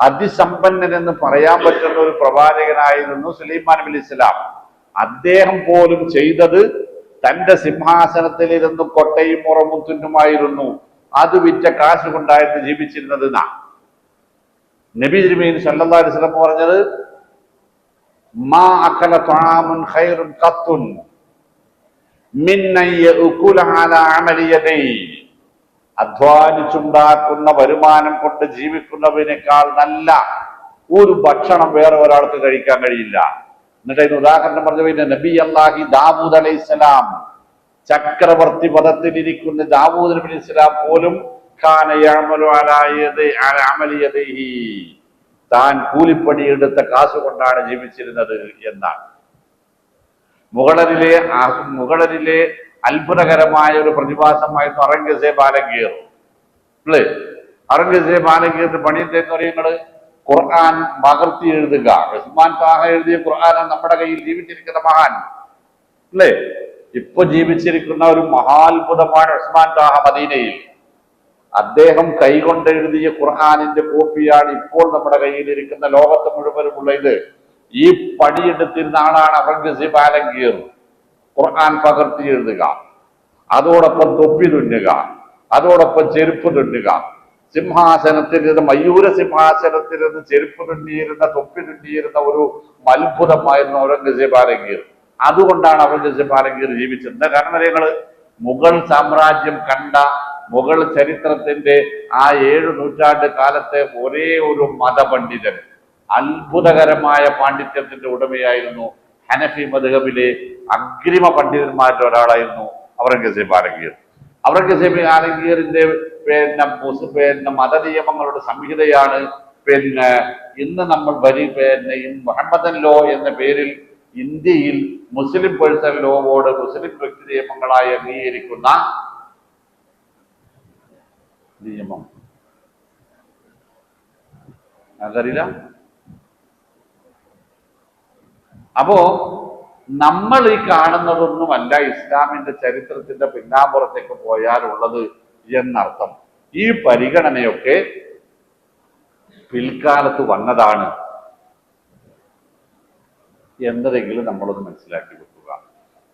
അതിസമ്പന്നൻ എന്ന് പറയാൻ പറ്റുന്ന ഒരു പ്രവാചകനായിരുന്നു സുലൈമാൻ നബി അലൈഹിസ്സലാം. അദ്ദേഹം പോലും ചെയ്തത് തന്റെ സിംഹാസനത്തിലിരുന്ന് കൊട്ടയും മുറവും തുന്നുമായിരുന്നു. അത് വിറ്റ കാശ് കൊണ്ടായിരുന്നു ജീവിച്ചിരുന്നത്. നബി തിരുമേനി സല്ലല്ലാഹു അലൈഹി വസല്ലം പറഞ്ഞത്, മാ അകല തആമുൻ ഖൈറുൻ ഖത്തുൻ മിൻ അൻ യഅകുല അലാ അമലി യദൈ. അധ്വാനിച്ചുണ്ടാക്കുന്ന വരുമാനം കൊണ്ട് ജീവിക്കുന്നതിനേക്കാൾ നല്ല ഒരു ഭക്ഷണം വേറെ ഒരാൾക്ക് കഴിക്കാൻ കഴിയില്ല. എന്നിട്ട് അതിന് ഉദാഹരണം പറഞ്ഞു. പിന്നെ നബി അല്ലാഹി ദാവൂദ് അലൈഹിസ്സലാം, ചക്രവർത്തി പദത്തിലിരിക്കുന്ന ദാവൂദ് നബി അലൈഹിസ്സലാം പോലും താൻ കൂലിപ്പണിയെടുത്ത കാശുകൊണ്ടാണ് ജീവിച്ചിരുന്നത് എന്നാണ്. മുഗളരിലെ അത്ഭുതകരമായ ഒരു പ്രതിഭാസമായിരുന്നു ഔറംഗസേബ് ആലംഗീർ. അല്ലേ? ഔറംഗസേബ് ആലംഗീറിന്റെ പണി എന്താന്ന് പറയുന്നത് ഖുർആൻ പകർത്തി എഴുതുക. ഉസ്മാൻ താഹ എഴുതിയ ഖുർആനാണ് നമ്മുടെ കയ്യിൽ ജീവിച്ചിരിക്കുന്ന മഹാൻ, അല്ലേ? ഇപ്പൊ ജീവിച്ചിരിക്കുന്ന ഒരു മഹാത്ഭുതമാണ് ഉസ്മാൻ താഹ മദീനയിൽ. അദ്ദേഹം കൈകൊണ്ട് എഴുതിയ ഖുർആനിന്റെ കോപ്പിയാണ് ഇപ്പോൾ നമ്മുടെ കയ്യിലിരിക്കുന്ന ലോകത്ത് മുഴുവനുമുള്ള ഇത്. ഈ പണിയെടുത്തിരുന്ന ആളാണ് ഔറംഗസേബ് ആലംഗീർ. ഖുർആൻ പകർത്തി എഴുതുക, അതോടൊപ്പം തൊപ്പി തുന്നുക, അതോടൊപ്പം ചെരുപ്പ് തുന്നുക. സിംഹാസനത്തിലിരുന്ന് മയൂര സിംഹാസനത്തിലിരുന്ന് ചെരുപ്പ് തുന്നിയിരുന്ന, തൊപ്പി തുന്നിയിരുന്ന ഒരു അത്ഭുതമായിരുന്നു ഔറംഗസേബ് ആലംഗീർ. അതുകൊണ്ടാണ് ഔറംഗസേബ് ആലംഗീർ ജീവിച്ചത്. കാരണം ഞങ്ങള് മുഗൾ സാമ്രാജ്യം കണ്ട മുഗൾ ചരിത്രത്തിന്റെ ആ 7 നൂറ്റാണ്ട് കാലത്തെ ഒരേ ഒരു മതപണ്ഡിതൻ, അത്ഭുതകരമായ പാണ്ഡിത്യത്തിന്റെ ഉടമയായിരുന്നു. ഹനഫി മദ്ഹബിലെ അഗ്രിമ പണ്ഡിതന്മാരിൽ ഒരാളായിരുന്നു ഔറംഗസേബ് ആലംഗീർ. ഔറംഗസേബ് ആലംഗീറിന്റെ മത നിയമങ്ങളുടെ സംഹിതയാണ് ഇന്ന് നമ്മൾ മുഹമ്മദൻ ലോ എന്ന പേരിൽ ഇന്ത്യയിൽ മുസ്ലിം പേഴ്സൺ ലോവോട് മുസ്ലിം വ്യക്തി നിയമങ്ങളായി അംഗീകരിക്കുന്ന നിയമം. അതറിയില്ല. അപ്പോ നമ്മൾ ഈ കാണുന്നതൊന്നുമല്ല ഇസ്ലാമിന്റെ ചരിത്രത്തിന്റെ പിന്നാമ്പുറത്തേക്ക് പോയാലുള്ളത് എന്നർത്ഥം. ഈ പരിഗണനയൊക്കെ പിൽക്കാലത്ത് വന്നതാണ് എന്നതെങ്കിലും നമ്മളൊന്ന് മനസ്സിലാക്കി വെക്കുക.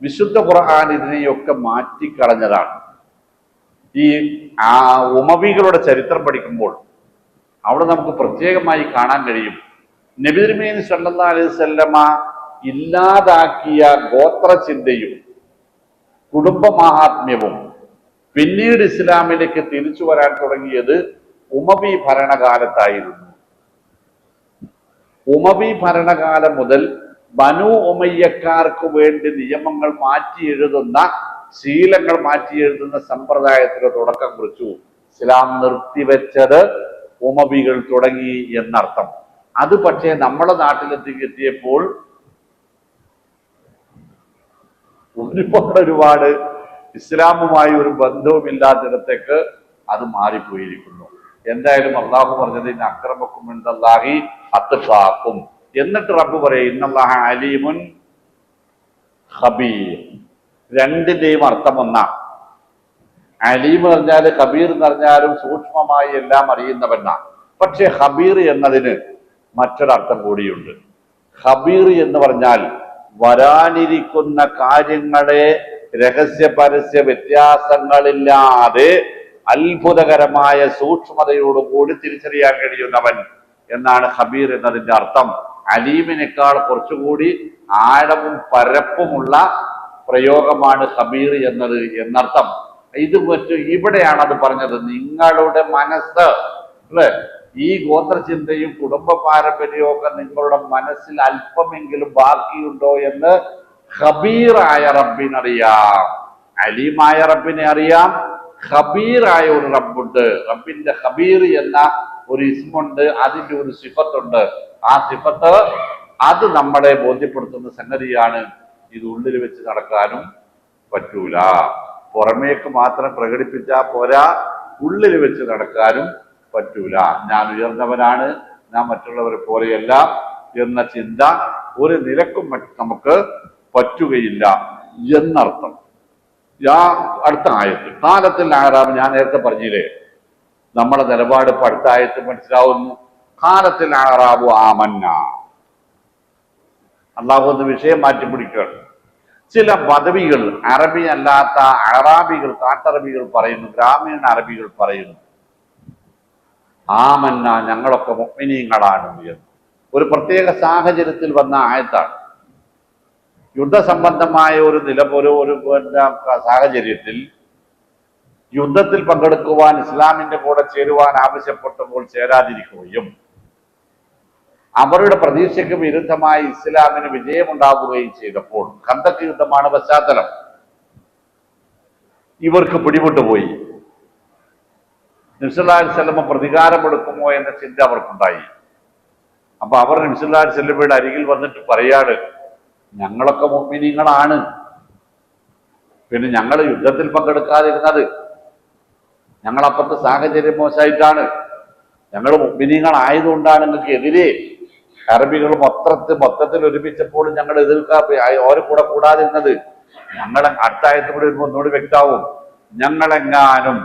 വിശുദ്ധ ഖുർആൻ ഇതിനെയൊക്കെ മാറ്റിക്കളഞ്ഞതാണ്. ഈ ഉമവികളുടെ ചരിത്രം പഠിക്കുമ്പോൾ അവിടെ നമുക്ക് പ്രത്യേകമായി കാണാൻ കഴിയും, നബി തിരുമേനി സല്ലല്ലാഹു അലൈഹി വസല്ലമ ഇല്ലാതാക്കിയ ഗോത്രചിന്തയും കുടുംബ മാഹാത്മ്യവും പിന്നീട് ഇസ്ലാമിലേക്ക് തിരിച്ചു വരാൻ തുടങ്ങിയത് ഉമവി ഭരണകാലത്തായിരുന്നു. ഉമവി ഭരണകാലം മുതൽ ബനു ഉമയ്യക്കാർക്ക് വേണ്ടി നിയമങ്ങൾ മാറ്റി എഴുതുന്ന, ശീലങ്ങൾ മാറ്റി എഴുതുന്ന സമ്പ്രദായത്തിന് തുടക്കം കുറിച്ചു. ഇസ്ലാം നിർത്തിവെച്ചത് ഉമവികൾ തുടങ്ങി എന്നർത്ഥം. അത് പക്ഷേ നമ്മുടെ നാട്ടിലെത്തിയെത്തിയപ്പോൾ ഒരുപാട് ഇസ്ലാമുമായി ഒരു ബന്ധവുമില്ലാത്തിടത്തേക്ക് അത് മാറിപ്പോയിരിക്കുന്നു. എന്തായാലും അള്ളാഹു പറഞ്ഞത് അക്രമക്കും ഇൻദല്ലാഹി അത്ഖാക്കും. എന്നിട്ട് റബ്ബ് പറയും ഇന്നല്ലാഹ അലീമുൻ ഖബീർ. രണ്ടിന്റെയും അർത്ഥം ഒന്നാണ്. അലീം എന്ന് പറഞ്ഞാൽ ഖബീർ എന്ന് പറഞ്ഞാലും സൂക്ഷ്മമായി എല്ലാം അറിയുന്നവനാണ്. പക്ഷെ ഖബീർ എന്നതിന് മറ്റൊരർത്ഥം കൂടിയുണ്ട്. ഖബീർ എന്ന് പറഞ്ഞാൽ വരാനിരിക്കുന്ന കാര്യങ്ങളെ രഹസ്യ പരസ്യ വ്യത്യാസങ്ങളില്ലാതെ അത്ഭുതകരമായ സൂക്ഷ്മതയോടുകൂടി തിരിച്ചറിയാൻ കഴിയുന്നവൻ എന്നാണ് ഖബീർ എന്നതിന്റെ അർത്ഥം. അലീമിനേക്കാൾ കുറച്ചുകൂടി ആഴവും പരപ്പുമുള്ള പ്രയോഗമാണ് ഖബീർ എന്നർത്ഥം. ഇത് ഇവിടെയാണ് അത് പറഞ്ഞത്. നിങ്ങളുടെ മനസ്സ് അല്ലെ, ഈ ഗോത്രചിന്തയും കുടുംബ പാരമ്പര്യവും ഒക്കെ നിങ്ങളുടെ മനസ്സിൽ അല്പമെങ്കിലും ബാക്കിയുണ്ടോ എന്ന് ഖബീറായ റബ്ബിനറിയാം. അലീമായ റബ്ബിനെ അറിയാം, ഖബീറായ ഒരു റബ്ബുണ്ട്. റബ്ബിന്റെ ഖബീർ എന്ന ഒരു ഇസ്മുണ്ട്, അതിന്റെ ഒരു സിഫത്തുണ്ട്. ആ സിഫത്ത് അത് നമ്മളെ ബോധ്യപ്പെടുത്തുന്ന സംഗതിയാണ്. ഇത് ഉള്ളിൽ വെച്ച് നടക്കാനും പറ്റൂല. പുറമേക്ക് മാത്രം പ്രകടിപ്പിച്ചാൽ പോരാ, ഉള്ളിൽ വെച്ച് നടക്കാനും പറ്റൂല. ഞാൻ ഉയർന്നവനാണ്, ഞാൻ മറ്റുള്ളവരെ പോലെയല്ല എന്ന ചിന്ത ഒരു നിലക്കും നമുക്ക് പറ്റുകയില്ല എന്നർത്ഥം. അടുത്ത ആയത്ത് കാലത്തിൽ ആറാം, ഞാൻ നേരത്തെ പറഞ്ഞില്ലേ നമ്മളെ നിലപാട് ഇപ്പൊ അടുത്ത ആയത്ത് മനസ്സിലാവുന്നു. കാലത്തിൽ ആറാബു ആമന്ന. അള്ളാഹു ഒന്ന് വിഷയം മാറ്റി പിടിക്കുകയാണ്. ചില പദവികൾ അറബി അല്ലാത്ത അറാബികൾ, കാട്ടറബികൾ പറയുന്നു, ഗ്രാമീണ അറബികൾ പറയുന്നു ആമന്ന, ഞങ്ങളൊക്കെ മുഅ്മിനീങ്ങളാണ് എന്ന്. ഒരു പ്രത്യേക സാഹചര്യത്തിൽ വന്ന ആയത്താണ്. യുദ്ധസംബന്ധമായ ഒരു സാഹചര്യത്തിൽ യുദ്ധത്തിൽ പങ്കെടുക്കുവാൻ, ഇസ്ലാമിന്റെ കൂടെ ചേരുവാൻ ആവശ്യപ്പെട്ടപ്പോൾ ചേരാതിരിക്കുകയും അവരുടെ പ്രതീക്ഷയ്ക്ക് വിരുദ്ധമായി ഇസ്ലാമിന് വിജയമുണ്ടാവുകയും ചെയ്തപ്പോൾ, ഖന്തക്ക് യുദ്ധമാണ് പശ്ചാത്തലം, ഇവർക്ക് പിടിപെട്ടുപോയി. നബി സല്ലല്ലാഹു അലൈഹി വസല്ലം പ്രതികാരമെടുക്കുമോ എന്ന ചിന്ത അവർക്കുണ്ടായി. അപ്പൊ അവർ നബി സല്ലല്ലാഹു അലൈഹി വസല്ലമയുടെ അരികിൽ വന്നിട്ട് പറയാണ്, ഞങ്ങളൊക്കെ മുഅ്മിനീങ്ങളാണ്, പിന്നെ ഞങ്ങൾ യുദ്ധത്തിൽ പങ്കെടുക്കാതിരുന്നത് ഞങ്ങളപ്പത്തെ സാഹചര്യം മോശമായിട്ടാണ്, ഞങ്ങൾ മുഅ്മിനീങ്ങളായതുകൊണ്ടാണ് നിങ്ങൾക്ക് എതിരെ അറബികൾ മൊത്തത്തിൽ ഒരുമിച്ചപ്പോൾ ഞങ്ങൾ ഓരോ കൂടെ കൂടാതിരുന്നത്. ഞങ്ങളെ അടുത്തായത്തുകൂടി ഒന്നുകൂടി വ്യക്തമാവും. ഞങ്ങളെങ്ങാനും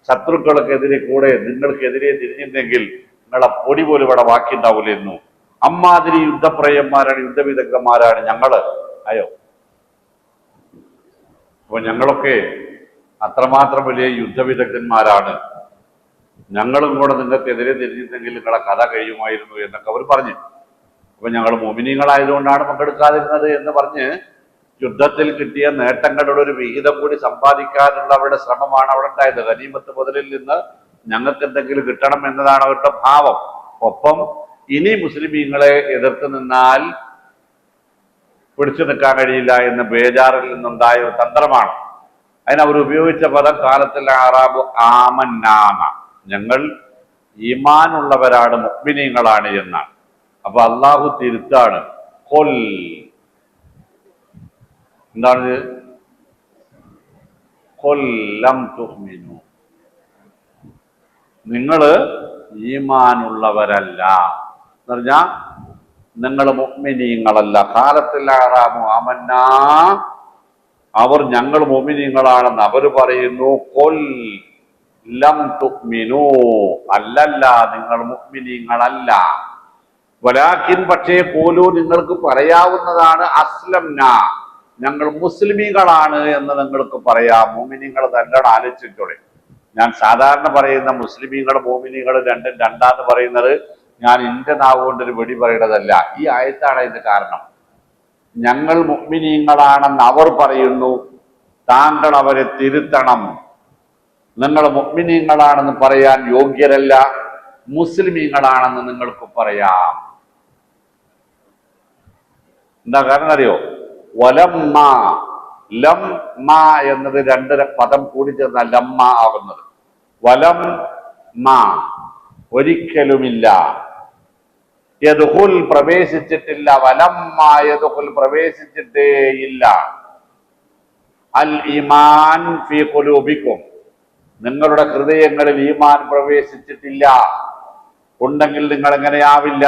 ശത്രുക്കൾക്കെതിരെ കൂടെ നിങ്ങൾക്കെതിരെ തിരിഞ്ഞിരുന്നെങ്കിൽ നിങ്ങളെ പൊടി പോലും ഇവിടെ ബാക്കിയുണ്ടാവില്ലെന്നു. അമ്മാതിരി യുദ്ധപ്രയന്മാരാണ്, യുദ്ധവിദഗ്ധന്മാരാണ് ഞങ്ങള്. അയ്യോ, അപ്പൊ ഞങ്ങളൊക്കെ അത്രമാത്രം വലിയ യുദ്ധവിദഗ്ധന്മാരാണ്, ഞങ്ങളും കൂടെ നിങ്ങൾക്കെതിരെ തിരിഞ്ഞിരുന്നെങ്കിൽ നിങ്ങളെ കഥ കഴിയുമായിരുന്നു എന്നൊക്കെ അവർ പറഞ്ഞു. അപ്പൊ ഞങ്ങൾ മുഅ്മിനീങ്ങളായതുകൊണ്ടാണ് പങ്കെടുക്കാതിരുന്നത് എന്ന് പറഞ്ഞ് യുദ്ധത്തിൽ കിട്ടിയ നേട്ടങ്ങളുടെ ഒരു വിഹിതം കൂടി സമ്പാദിക്കാനുള്ള അവരുടെ ശ്രമമാണ് അവിടെ ഉണ്ടായത്. ഗനീമത്ത് മുതലിൽ നിന്ന് ഞങ്ങൾക്ക് എന്തെങ്കിലും കിട്ടണം എന്നതാണ് അവരുടെ ഭാവം. ഒപ്പം ഇനി മുസ്ലിമീങ്ങളെ എതിർത്ത് നിന്നാൽ പിടിച്ചു നിൽക്കാൻ കഴിയില്ല എന്ന് ബേജാറിൽ നിന്നുണ്ടായ ഒരു തന്ത്രമാണ്. അതിനവർ ഉപയോഗിച്ച പദം കാലത്തിൽ അറാബ് ആമന്നാമ, ഞങ്ങൾ ഈമാനുള്ളവരാണ്, മുഅ്മിനീങ്ങളാണ് എന്നാണ്. അപ്പൊ അള്ളാഹു തിരുത്താണ്, കൊൽ എന്താണ്, കൊല്ലം തുഅ്മിനു, നിങ്ങള് ഈമാനുള്ളവരല്ല എന്ന് പറഞ്ഞാ നിങ്ങൾ മുഅ്മിനീങ്ങളല്ല. ഖാലത്തിൽ അറാബു ആമന്നാ, അവർ ഞങ്ങൾ മുഅ്മിനീങ്ങളാണെന്ന് അവർ പറയുന്നു. ഖുൽ ലം തുഅ്മിനൂ, അല്ലല്ല നിങ്ങൾ മുഅ്മിനീങ്ങളല്ല. വലാകിൻ, പക്ഷേ പോലൂ നിങ്ങൾക്ക് പറയാവുന്നതാണ്, അസ്ലംന, ഞങ്ങൾ മുസ്ലിമീങ്ങളാണ് എന്ന് നിങ്ങൾക്ക് പറയാം. മുഅ്മിനീങ്ങൾ നല്ലോണം ആലോചിച്ചോളെ. ഞാൻ സാധാരണ പറയുന്ന മുസ്ലിമീങ്ങൾ മുഅ്മിനീങ്ങൾ രണ്ടും രണ്ടാന്ന് പറയുന്നത് ഞാൻ എന്റെ നാവ് കൊണ്ടൊരു വെടി പറയുന്നതല്ല. ഈ ആയത്താണ് അതിന്റെ കാരണം. ഞങ്ങൾ മുഅ്മിനീങ്ങളാണെന്ന് അവർ പറയുന്നു, താങ്കൾ അവരെ തിരുത്തണം. നിങ്ങൾ മുഅ്മിനീങ്ങളാണെന്ന് പറയാൻ യോഗ്യരല്ല, മുസ്ലിമീങ്ങളാണെന്ന് നിങ്ങൾക്ക് പറയാം. എന്താ കാരണം അറിയോ? വലമ്മ, ലം മ എന്നത് രണ്ട് പദം കൂടി ചേർന്ന ലമ്മ ആകുന്നത്. വലം മ, ഒരിക്കലുമില്ല. യദ്ഖുൽ, പ്രവേശിച്ചിട്ടില്ല. വലമ്മ യദ്ഖുൽ, പ്രവേശിച്ചിട്ടേയില്ല. അൽ ഈമാൻ ഫീ ഖുലൂബിക്കും, നിങ്ങളുടെ ഹൃദയങ്ങളിൽ ഈമാൻ പ്രവേശിച്ചിട്ടില്ല. ഉണ്ടെങ്കിൽ നിങ്ങൾ എങ്ങനെയാവില്ല?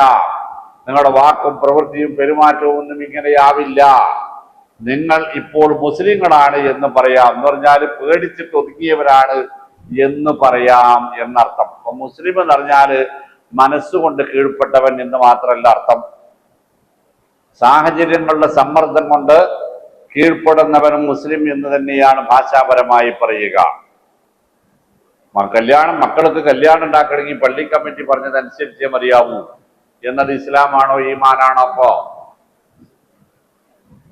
നിങ്ങളുടെ വാക്കും പ്രവൃത്തിയും പെരുമാറ്റവും ഒന്നും ഇങ്ങനെയാവില്ല. നിങ്ങൾ ഇപ്പോൾ മുസ്ലിങ്ങളാണ് എന്ന് പറയാം. എന്ന് പറഞ്ഞാൽ പേടിച്ചിട്ട് ഒതുങ്ങിയവരാണ് എന്ന് പറയാം എന്നർത്ഥം. അപ്പൊ മുസ്ലിം എന്ന് പറഞ്ഞാല് മനസ്സുകൊണ്ട് കീഴ്പ്പെട്ടവൻ എന്ന് മാത്രമല്ല അർത്ഥം. സാഹചര്യങ്ങളുടെ സമ്മർദ്ദം കൊണ്ട് കീഴ്പ്പെടുന്നവനും മുസ്ലിം എന്ന് തന്നെയാണ് ഭാഷാപരമായി പറയുക. മക്കൾക്ക് കല്യാണം ഉണ്ടാക്കണമെങ്കിൽ പള്ളി കമ്മിറ്റി പറഞ്ഞതനുസരിച്ചേ മതിയാവൂ എന്നത് ഇസ്ലാമാണോ ഈമാനാണോ? അപ്പോ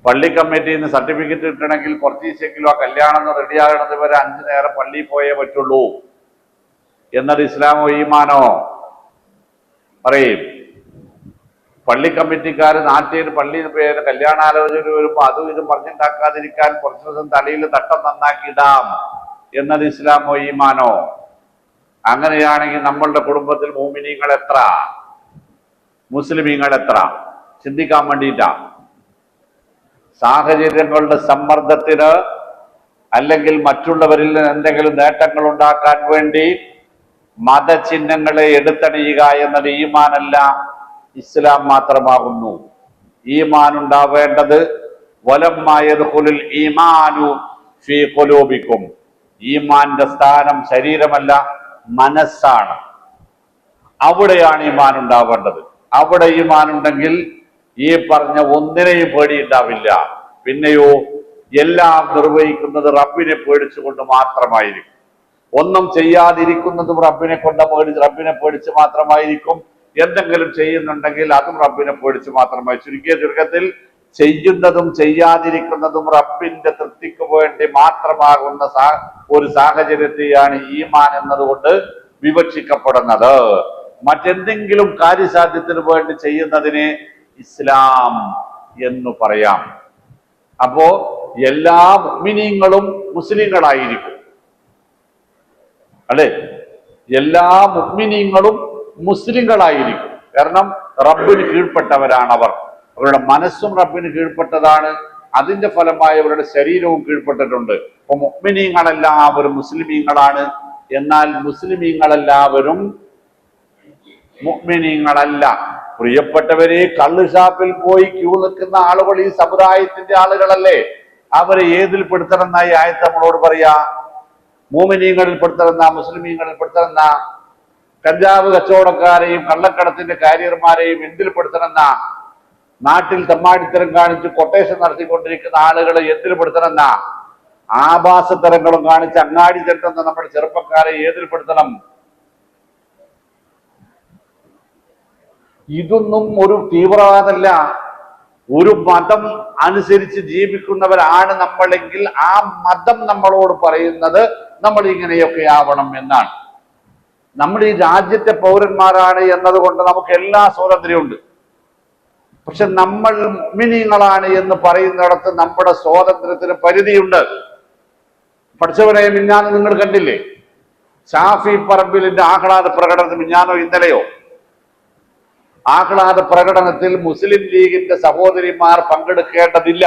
പള്ളി കമ്മിറ്റിയിൽ നിന്ന് സർട്ടിഫിക്കറ്റ് കിട്ടണമെങ്കിൽ കുറച്ച് ദിവസമെങ്കിലും ആ കല്യാണം റെഡിയാകണത് വരെ 5 നേരം പള്ളിയിൽ പോയേ പറ്റുള്ളൂ എന്നത് ഇസ്ലാമോ ഈമാനോ? പറയും. പള്ളി കമ്മിറ്റിക്കാർ നാട്ടിൽ പള്ളിയിൽ പേര് കല്യാണാലോചന വരുമ്പോൾ അതും ഇതും പറഞ്ഞുണ്ടാക്കാതിരിക്കാൻ കുറച്ചു ദിവസം തലയിൽ തട്ടം നന്നാക്കിയിടാം എന്നത് ഇസ്ലാമോ ഈമാനോ? അങ്ങനെയാണെങ്കിൽ നമ്മളുടെ കുടുംബത്തിൽ മുഅ്മിനീങ്ങൾ എത്ര, മുസ്ലിമീങ്ങൾ എത്ര? ചിന്തിക്കാൻ വേണ്ടിയിട്ടാ. സാഹചര്യങ്ങളുടെ സമ്മർദ്ദത്തിന് അല്ലെങ്കിൽ മറ്റുള്ളവരിൽ നിന്ന് എന്തെങ്കിലും നേട്ടങ്ങൾ ഉണ്ടാക്കാൻ വേണ്ടി മതചിഹ്നങ്ങളെ എടുത്തണിയുക എന്നത് ഈമാനല്ല, ഇസ്ലാം മാത്രമാകുന്നു. ഈമാൻ ഉണ്ടാവേണ്ടത് വലമ്മാ യദ്ഖുലുൽ ഈമാനു ഫീ ഖുലൂബിക്കും, ഈമാന്റെ സ്ഥാനം ശരീരമല്ല മനസ്സാണ്. അവിടെയാണ് ഈമാൻ ഉണ്ടാവേണ്ടത്. അവിടെ ഈമാൻ ഉണ്ടെങ്കിൽ ഈ പറഞ്ഞ ഒന്നിനെയും പേടിയുണ്ടാവില്ല. പിന്നെയോ എല്ലാം നിർവഹിക്കുന്നത് റബ്ബിനെ പേടിച്ചുകൊണ്ട് മാത്രമായിരിക്കും. ഒന്നും ചെയ്യാതിരിക്കുന്നതും റബ്ബിനെ പേടിച്ച് മാത്രമായിരിക്കും. എന്തെങ്കിലും ചെയ്യുന്നുണ്ടെങ്കിൽ അതും റബ്ബിനെ പേടിച്ച് മാത്രമായി. ചുരുക്കത്തിൽ ചെയ്യുന്നതും ചെയ്യാതിരിക്കുന്നതും റബ്ബിന്റെ തൃപ്തിക്ക് വേണ്ടി മാത്രമാകുന്ന ഒരു സാഹചര്യത്തെയാണ് ഈമാൻ എന്നതുകൊണ്ട് വിവക്ഷിക്കപ്പെടുന്നത്. മറ്റെന്തെങ്കിലും കാര്യസാധ്യത്തിന് വേണ്ടി ചെയ്യുന്നതിനെ ഇസ്ലാം എന്ന് പറയാം. അപ്പോ എല്ലാ മുഅ്മിനീങ്ങളും മുസ്ലിങ്ങളായിരിക്കും, അല്ലെ? എല്ലാ മുഅ്മിനീങ്ങളും മുസ്ലിങ്ങളായിരിക്കും. കാരണം റബ്ബിന് കീഴ്പ്പെട്ടവരാണ് അവർ. അവരുടെ മനസ്സും റബ്ബിന് കീഴ്പ്പെട്ടതാണ്. അതിന്റെ ഫലമായി അവരുടെ ശരീരവും കീഴ്പ്പെട്ടിട്ടുണ്ട്. അപ്പൊ മുഅ്മിനീങ്ങളെല്ലാവരും മുസ്ലിമീങ്ങളാണ്. എന്നാൽ മുസ്ലിമീങ്ങളെല്ലാവരും മുഅ്മിനീങ്ങളല്ല. പ്രിയപ്പെട്ടവരെ, കള്ള് ഷാപ്പിൽ പോയി ക്യൂ നിൽക്കുന്ന ആളുകൾ ഈ സമുദായത്തിന്റെ ആളുകളല്ലേ? അവരെ ഏതിൽ പെടുത്തണമെന്നായി ആയത്ത് നമ്മളോട് പറയാ? മുഅ്മിനീങ്ങളിൽ പെടുത്തണമെന്ന, മുസ്ലിമീങ്ങളിൽ പെടുത്തണമെന്ന? കഞ്ചാവ് കച്ചവടക്കാരെയും കള്ളക്കടത്തിന്റെ കാരിയർമാരെയും എന്തിൽ പെടുത്തണമെന്ന? നാട്ടിൽ തമ്മാടിത്തരം കാണിച്ച് കൊട്ടേഷൻ നടത്തിക്കൊണ്ടിരിക്കുന്ന ആളുകളെ എന്തിൽ പെടുത്തണമെന്ന? ആഭാസത്തരങ്ങളും കാണിച്ച് അങ്ങാടി ചെല്ലുന്ന നമ്മുടെ ചെറുപ്പക്കാരെ ഏതിൽ പെടുത്തണം? ഇതൊന്നും ഒരു തീവ്രവാദമല്ല, ഒരു മതം അനുസരിച്ച് ജീവിക്കുന്നവരാണ് നമ്മളെങ്കിൽ ആ മതം നമ്മളോട് പറയുന്നത് നമ്മൾ ഇങ്ങനെയൊക്കെ ആവണം എന്നാണ്. നമ്മൾ ഈ രാജ്യത്തെ പൗരന്മാരാണ് എന്നതുകൊണ്ട് നമുക്ക് എല്ലാ സ്വാതന്ത്ര്യമുണ്ട്. പക്ഷെ നമ്മൾ മുഅ്മിനീങ്ങളാണ് എന്ന് പറയുന്നിടത്ത് നമ്മുടെ സ്വാതന്ത്ര്യത്തിന് പരിധിയുണ്ട്. പഠിച്ചവരെ, മിഞ്ഞാന്ന് നിങ്ങൾ കണ്ടില്ലേ ഷാഫി പറമ്പിലിന്റെ ആഹ്ലാദ പ്രകടനത്തിൽ, മിഞ്ഞാനോ ഇന്നലെയോ, ആഹ്ലാദ പ്രകടനത്തിൽ മുസ്ലിം ലീഗിന്റെ സഹോദരിമാർ പങ്കെടുക്കേണ്ടതില്ല,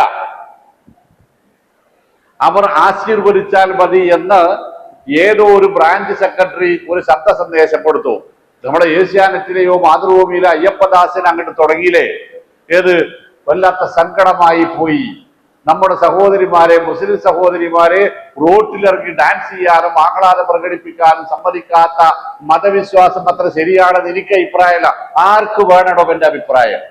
അവർ ആശീർവദിച്ചാൽ മതി എന്ന് ഏതോ ഒരു ബ്രാഞ്ച് സെക്രട്ടറി ഒരു ശബ്ദ സന്ദേശം കൊടുത്തു. നമ്മുടെ ഏഷ്യാനെറ്റിലെയോ മാതൃഭൂമിയിലോ അയ്യപ്പദാസിന് അങ്ങോട്ട് തുടങ്ങിയില്ലേ, ഏത് വല്ലാത്ത സങ്കടമായി പോയി. നമ്മുടെ സഹോദരിമാരെ, മുസ്ലിം സഹോദരിമാരെ റോട്ടിലിറങ്ങി ഡാൻസ് ചെയ്യാനും ആഹ്ലാദം പ്രകടിപ്പിക്കാനും സമ്മതിക്കാത്ത മതവിശ്വാസം അത്ര ശരിയാണെന്ന് എനിക്ക് അഭിപ്രായമല്ല. ആർക്ക് വേണോ എന്റെ അഭിപ്രായം?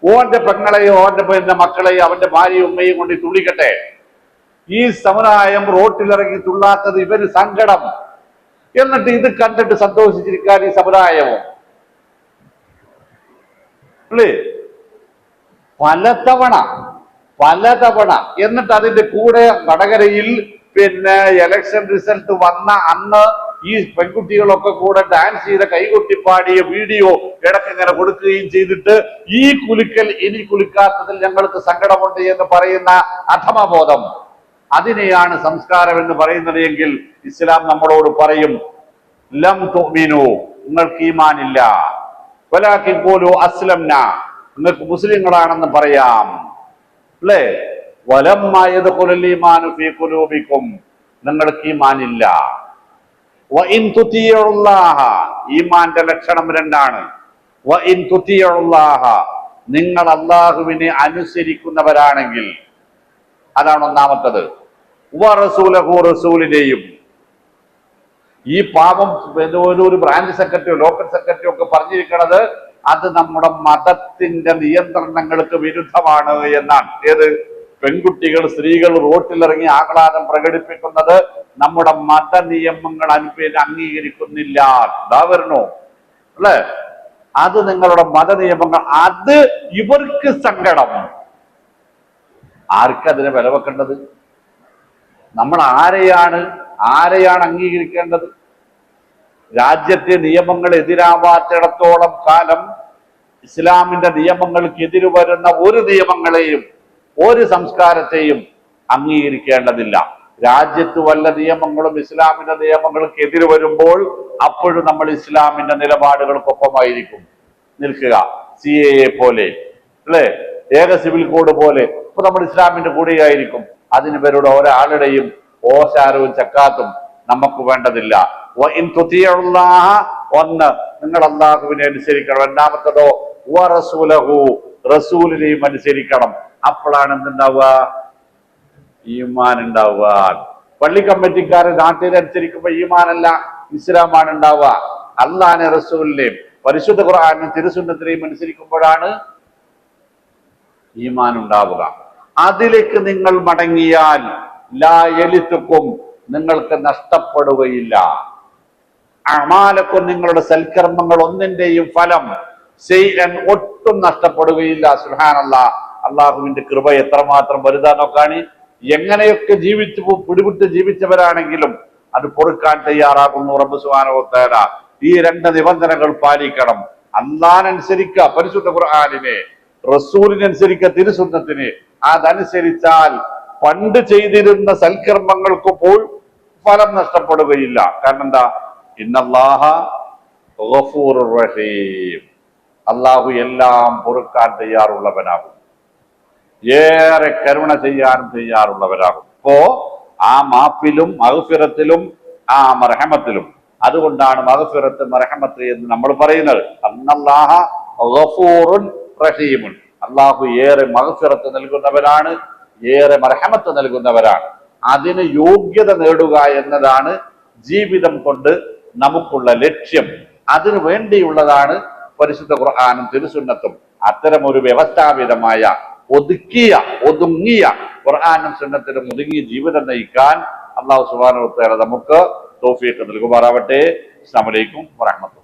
ഓന്റെ പെങ്ങളെയോ ഓന്റെ മക്കളെയോ അവന്റെ ഭാര്യയും ഉമ്മയും കൊണ്ട് തുള്ളിക്കട്ടെ. ഈ സമുദായം റോട്ടിലിറങ്ങി തുള്ളാത്തത് ഇവന് സങ്കടം, എന്നിട്ട് ഇത് കണ്ടിട്ട് സന്തോഷിച്ചിരിക്കാൻ ഈ സമുദായവും അല്ലേ പലതവണ എന്നിട്ട് അതിന്റെ കൂടെ വടകരയിൽ എലക്ഷൻ റിസൾട്ട് വന്ന അന്ന് ഈ പെൺകുട്ടികളൊക്കെ കൂടെ ഡാൻസ് ചെയ്ത കൈകൊട്ടിപ്പാടിയ വീഡിയോ ഇടക്കിങ്ങനെ കൊടുക്കുകയും ചെയ്തിട്ട് ഈ കുലുക്കൽ ഇനി കുലുക്കാത്തതിൽ ഞങ്ങൾക്ക് സങ്കടമുണ്ട് എന്ന് പറയുന്ന അധമബോധം, അതിനെയാണ് സംസ്കാരം എന്ന് പറയുന്നത് എങ്കിൽ ഇസ്ലാം നമ്മളോട് പറയും, ലം തുഅ്മിനു, നിങ്ങൾക്ക് ഈമാനില്ല, വലാകിൻ ഖൂലു അസ്ലംന, നിങ്ങൾക്ക് മുസ്ലിങ്ങളാണെന്ന് പറയാം, അല്ലേ? വലമ്മാ യദ്ഖുലുൽ ഈമാനു ഫീ ഖുലൂബികും, നിങ്ങൾക്ക് ഈമാനില്ല. വഇൻ തുതിഉല്ലാഹ, ഈമാന്റെ ലക്ഷണം രണ്ടാണ്. വഇൻ തുതിഉല്ലാഹ, നിങ്ങൾ അല്ലാഹുവിനെ അനുസരിക്കുന്നവരാണെങ്കിൽ, അതാണ് ഒന്നാമത്തത്. വറസൂലഹു, റസൂലിനെയും. ഈ പാപം ഒരു ബ്രാഞ്ച് സെക്രട്ടറിയോ ലോക്കൽ സെക്രട്ടറിയോ ഒക്കെ പറഞ്ഞിരിക്കുന്നത് അത് നമ്മുടെ മതത്തിന്റെ നിയന്ത്രണങ്ങൾക്ക് വിരുദ്ധമാണ് എന്നാണ്. ഏത്? പെൺകുട്ടികൾ, സ്ത്രീകൾ റോട്ടിലിറങ്ങി ആഹ്ലാദം പ്രകടിപ്പിക്കുന്നത് നമ്മുടെ മത നിയമങ്ങൾ അംഗീകരിക്കുന്നില്ല. ഇതാ വരണോ അല്ലെ? അത് നിങ്ങളുടെ മത നിയമങ്ങൾ, അത് ഇവർക്ക് സങ്കടം. ആർക്കതിനെ വില വെക്കേണ്ടത്? നമ്മൾ ആരെയാണ് അംഗീകരിക്കേണ്ടത്? രാജ്യത്തെ നിയമങ്ങൾ എതിരാവാത്തിടത്തോളം കാലം ഇസ്ലാമിന്റെ നിയമങ്ങൾക്ക് എതിര് വരുന്ന ഒരു നിയമങ്ങളെയും ഒരു സംസ്കാരത്തെയും അംഗീകരിക്കേണ്ടതില്ല. രാജ്യത്ത് വല്ല നിയമങ്ങളും ഇസ്ലാമിന്റെ നിയമങ്ങൾക്ക് എതിര് വരുമ്പോൾ അപ്പോഴും നമ്മൾ ഇസ്ലാമിന്റെ നിലപാടുകൾക്കൊപ്പമായിരിക്കും നിൽക്കുക. CAA പോലെ അല്ലെ, ഏക സിവിൽ കോഡ് പോലെ ഇപ്പൊ നമ്മൾ ഇസ്ലാമിന്റെ കൂടെയായിരിക്കും. അതിന് പേരുടെ ഒരാളുടെയും ഓശാരവും ചക്കാത്തും നമുക്ക് വേണ്ടതില്ല. ഒന്ന്, നിങ്ങൾ അല്ലാഹുവിനെ അനുസരിക്കണം. രണ്ടാമത്തതോ വറസൂലഹു, റസൂലിനെയും അനുസരിക്കണം. അപ്പോഴാണ് എന്തുണ്ടാവുക? ഈമാൻ ഉണ്ടാവുക. പള്ളി കമ്മിറ്റിക്കാരെ നാട്ടിനനുസരിക്കുമ്പോ ഈമാനല്ല, ഇസ്ലാമാണ് ഉണ്ടാവുക. അല്ലാഹുവിനെ റസൂലിനെയും പരിശുദ്ധ ഖുർആനും തിരുസുന്നത്തിനെയും അനുസരിക്കുമ്പോഴാണ് ഈമാൻ ഉണ്ടാവുക. അതിലേക്ക് നിങ്ങൾ മടങ്ങിയാൽ ലാ യലിതുക്കും, നിങ്ങൾക്ക് നഷ്ടപ്പെടുകയില്ല. അമാലക്കും, നിങ്ങളുടെ സൽക്കർമ്മങ്ങൾ ഒന്നിന്റെയും ഫലം ഒട്ടും നഷ്ടപ്പെടുകയില്ല. സുബ്ഹാനല്ലാഹ്, അള്ളാഹുവിന്റെ കൃപ എത്രമാത്രം വലുതാ നോക്കാണ്. എങ്ങനെയൊക്കെ പിടിവിട്ട് ജീവിച്ചവരാണെങ്കിലും അത് പൊറുക്കാൻ തയ്യാറാകുന്നു റബ്ബ് സുബ്ഹാനഹു വ തആല. ഈ രണ്ട് നിബന്ധനകൾ പാലിക്കണം. അല്ലാഹുവിനനുസരിക്കുക പരിശുദ്ധ ഖുർആനിനെ, റസൂലിനനുസരിക്കുക തിരുസുന്നത്തിനെ. അതനുസരിച്ചാൽ പണ്ട് ചെയ്തിരുന്ന സൽക്കർമ്മങ്ങൾക്ക് പോൽ ഫലം നഷ്ടപ്പെടുകയില്ല. കാരണം എന്താ? ഇന്നല്ലാഹ ഗഫൂറുർ റഹീം, അല്ലാഹു എല്ലാം പൊറുക്കാൻ തയ്യാറുള്ളവനാകും, ഏറെ കരുണ ചെയ്യാനും തയ്യാറുള്ളവനാകും. അപ്പോ ആ മാപ്പിലും മഗ്ഫിറത്തിലും ആ മർഹമത്തിലും, അതുകൊണ്ടാണ് മഗ്ഫിറത്ത് മർഹമത്ത് എന്ന് നമ്മൾ പറയുന്നത്. അന്നല്ലാഹ ഗഫൂറുൻ റഹീമുൻ, അല്ലാഹു ഏറെ മഗ്ഫിറത്ത് നൽകുന്നവരാണ്, ഏറെ മർഹമത്ത് നൽകുന്നവരാണ്. അതിന് യോഗ്യത നേടുക എന്നതാണ് ജീവിതം കൊണ്ട് നമുക്കുള്ള ലക്ഷ്യം. അതിനു വേണ്ടിയുള്ളതാണ് പരിശുദ്ധ ഖുർആനും തിരുസുന്നത്തും. അത്തരം ഒരു വ്യവസ്ഥാപിതമായ ഒതുങ്ങിയ ഖുർആനും സുന്നത്തിലും ഒതുങ്ങിയ ജീവിതം നയിക്കാൻ അല്ലാഹു സുബ്ഹാനഹു വ തആല നമുക്ക് തൗഫീഖ് നൽകുമാറാവട്ടെ. അസ്സലാമു അലൈക്കും വറഹ്മത്തുള്ളാഹി.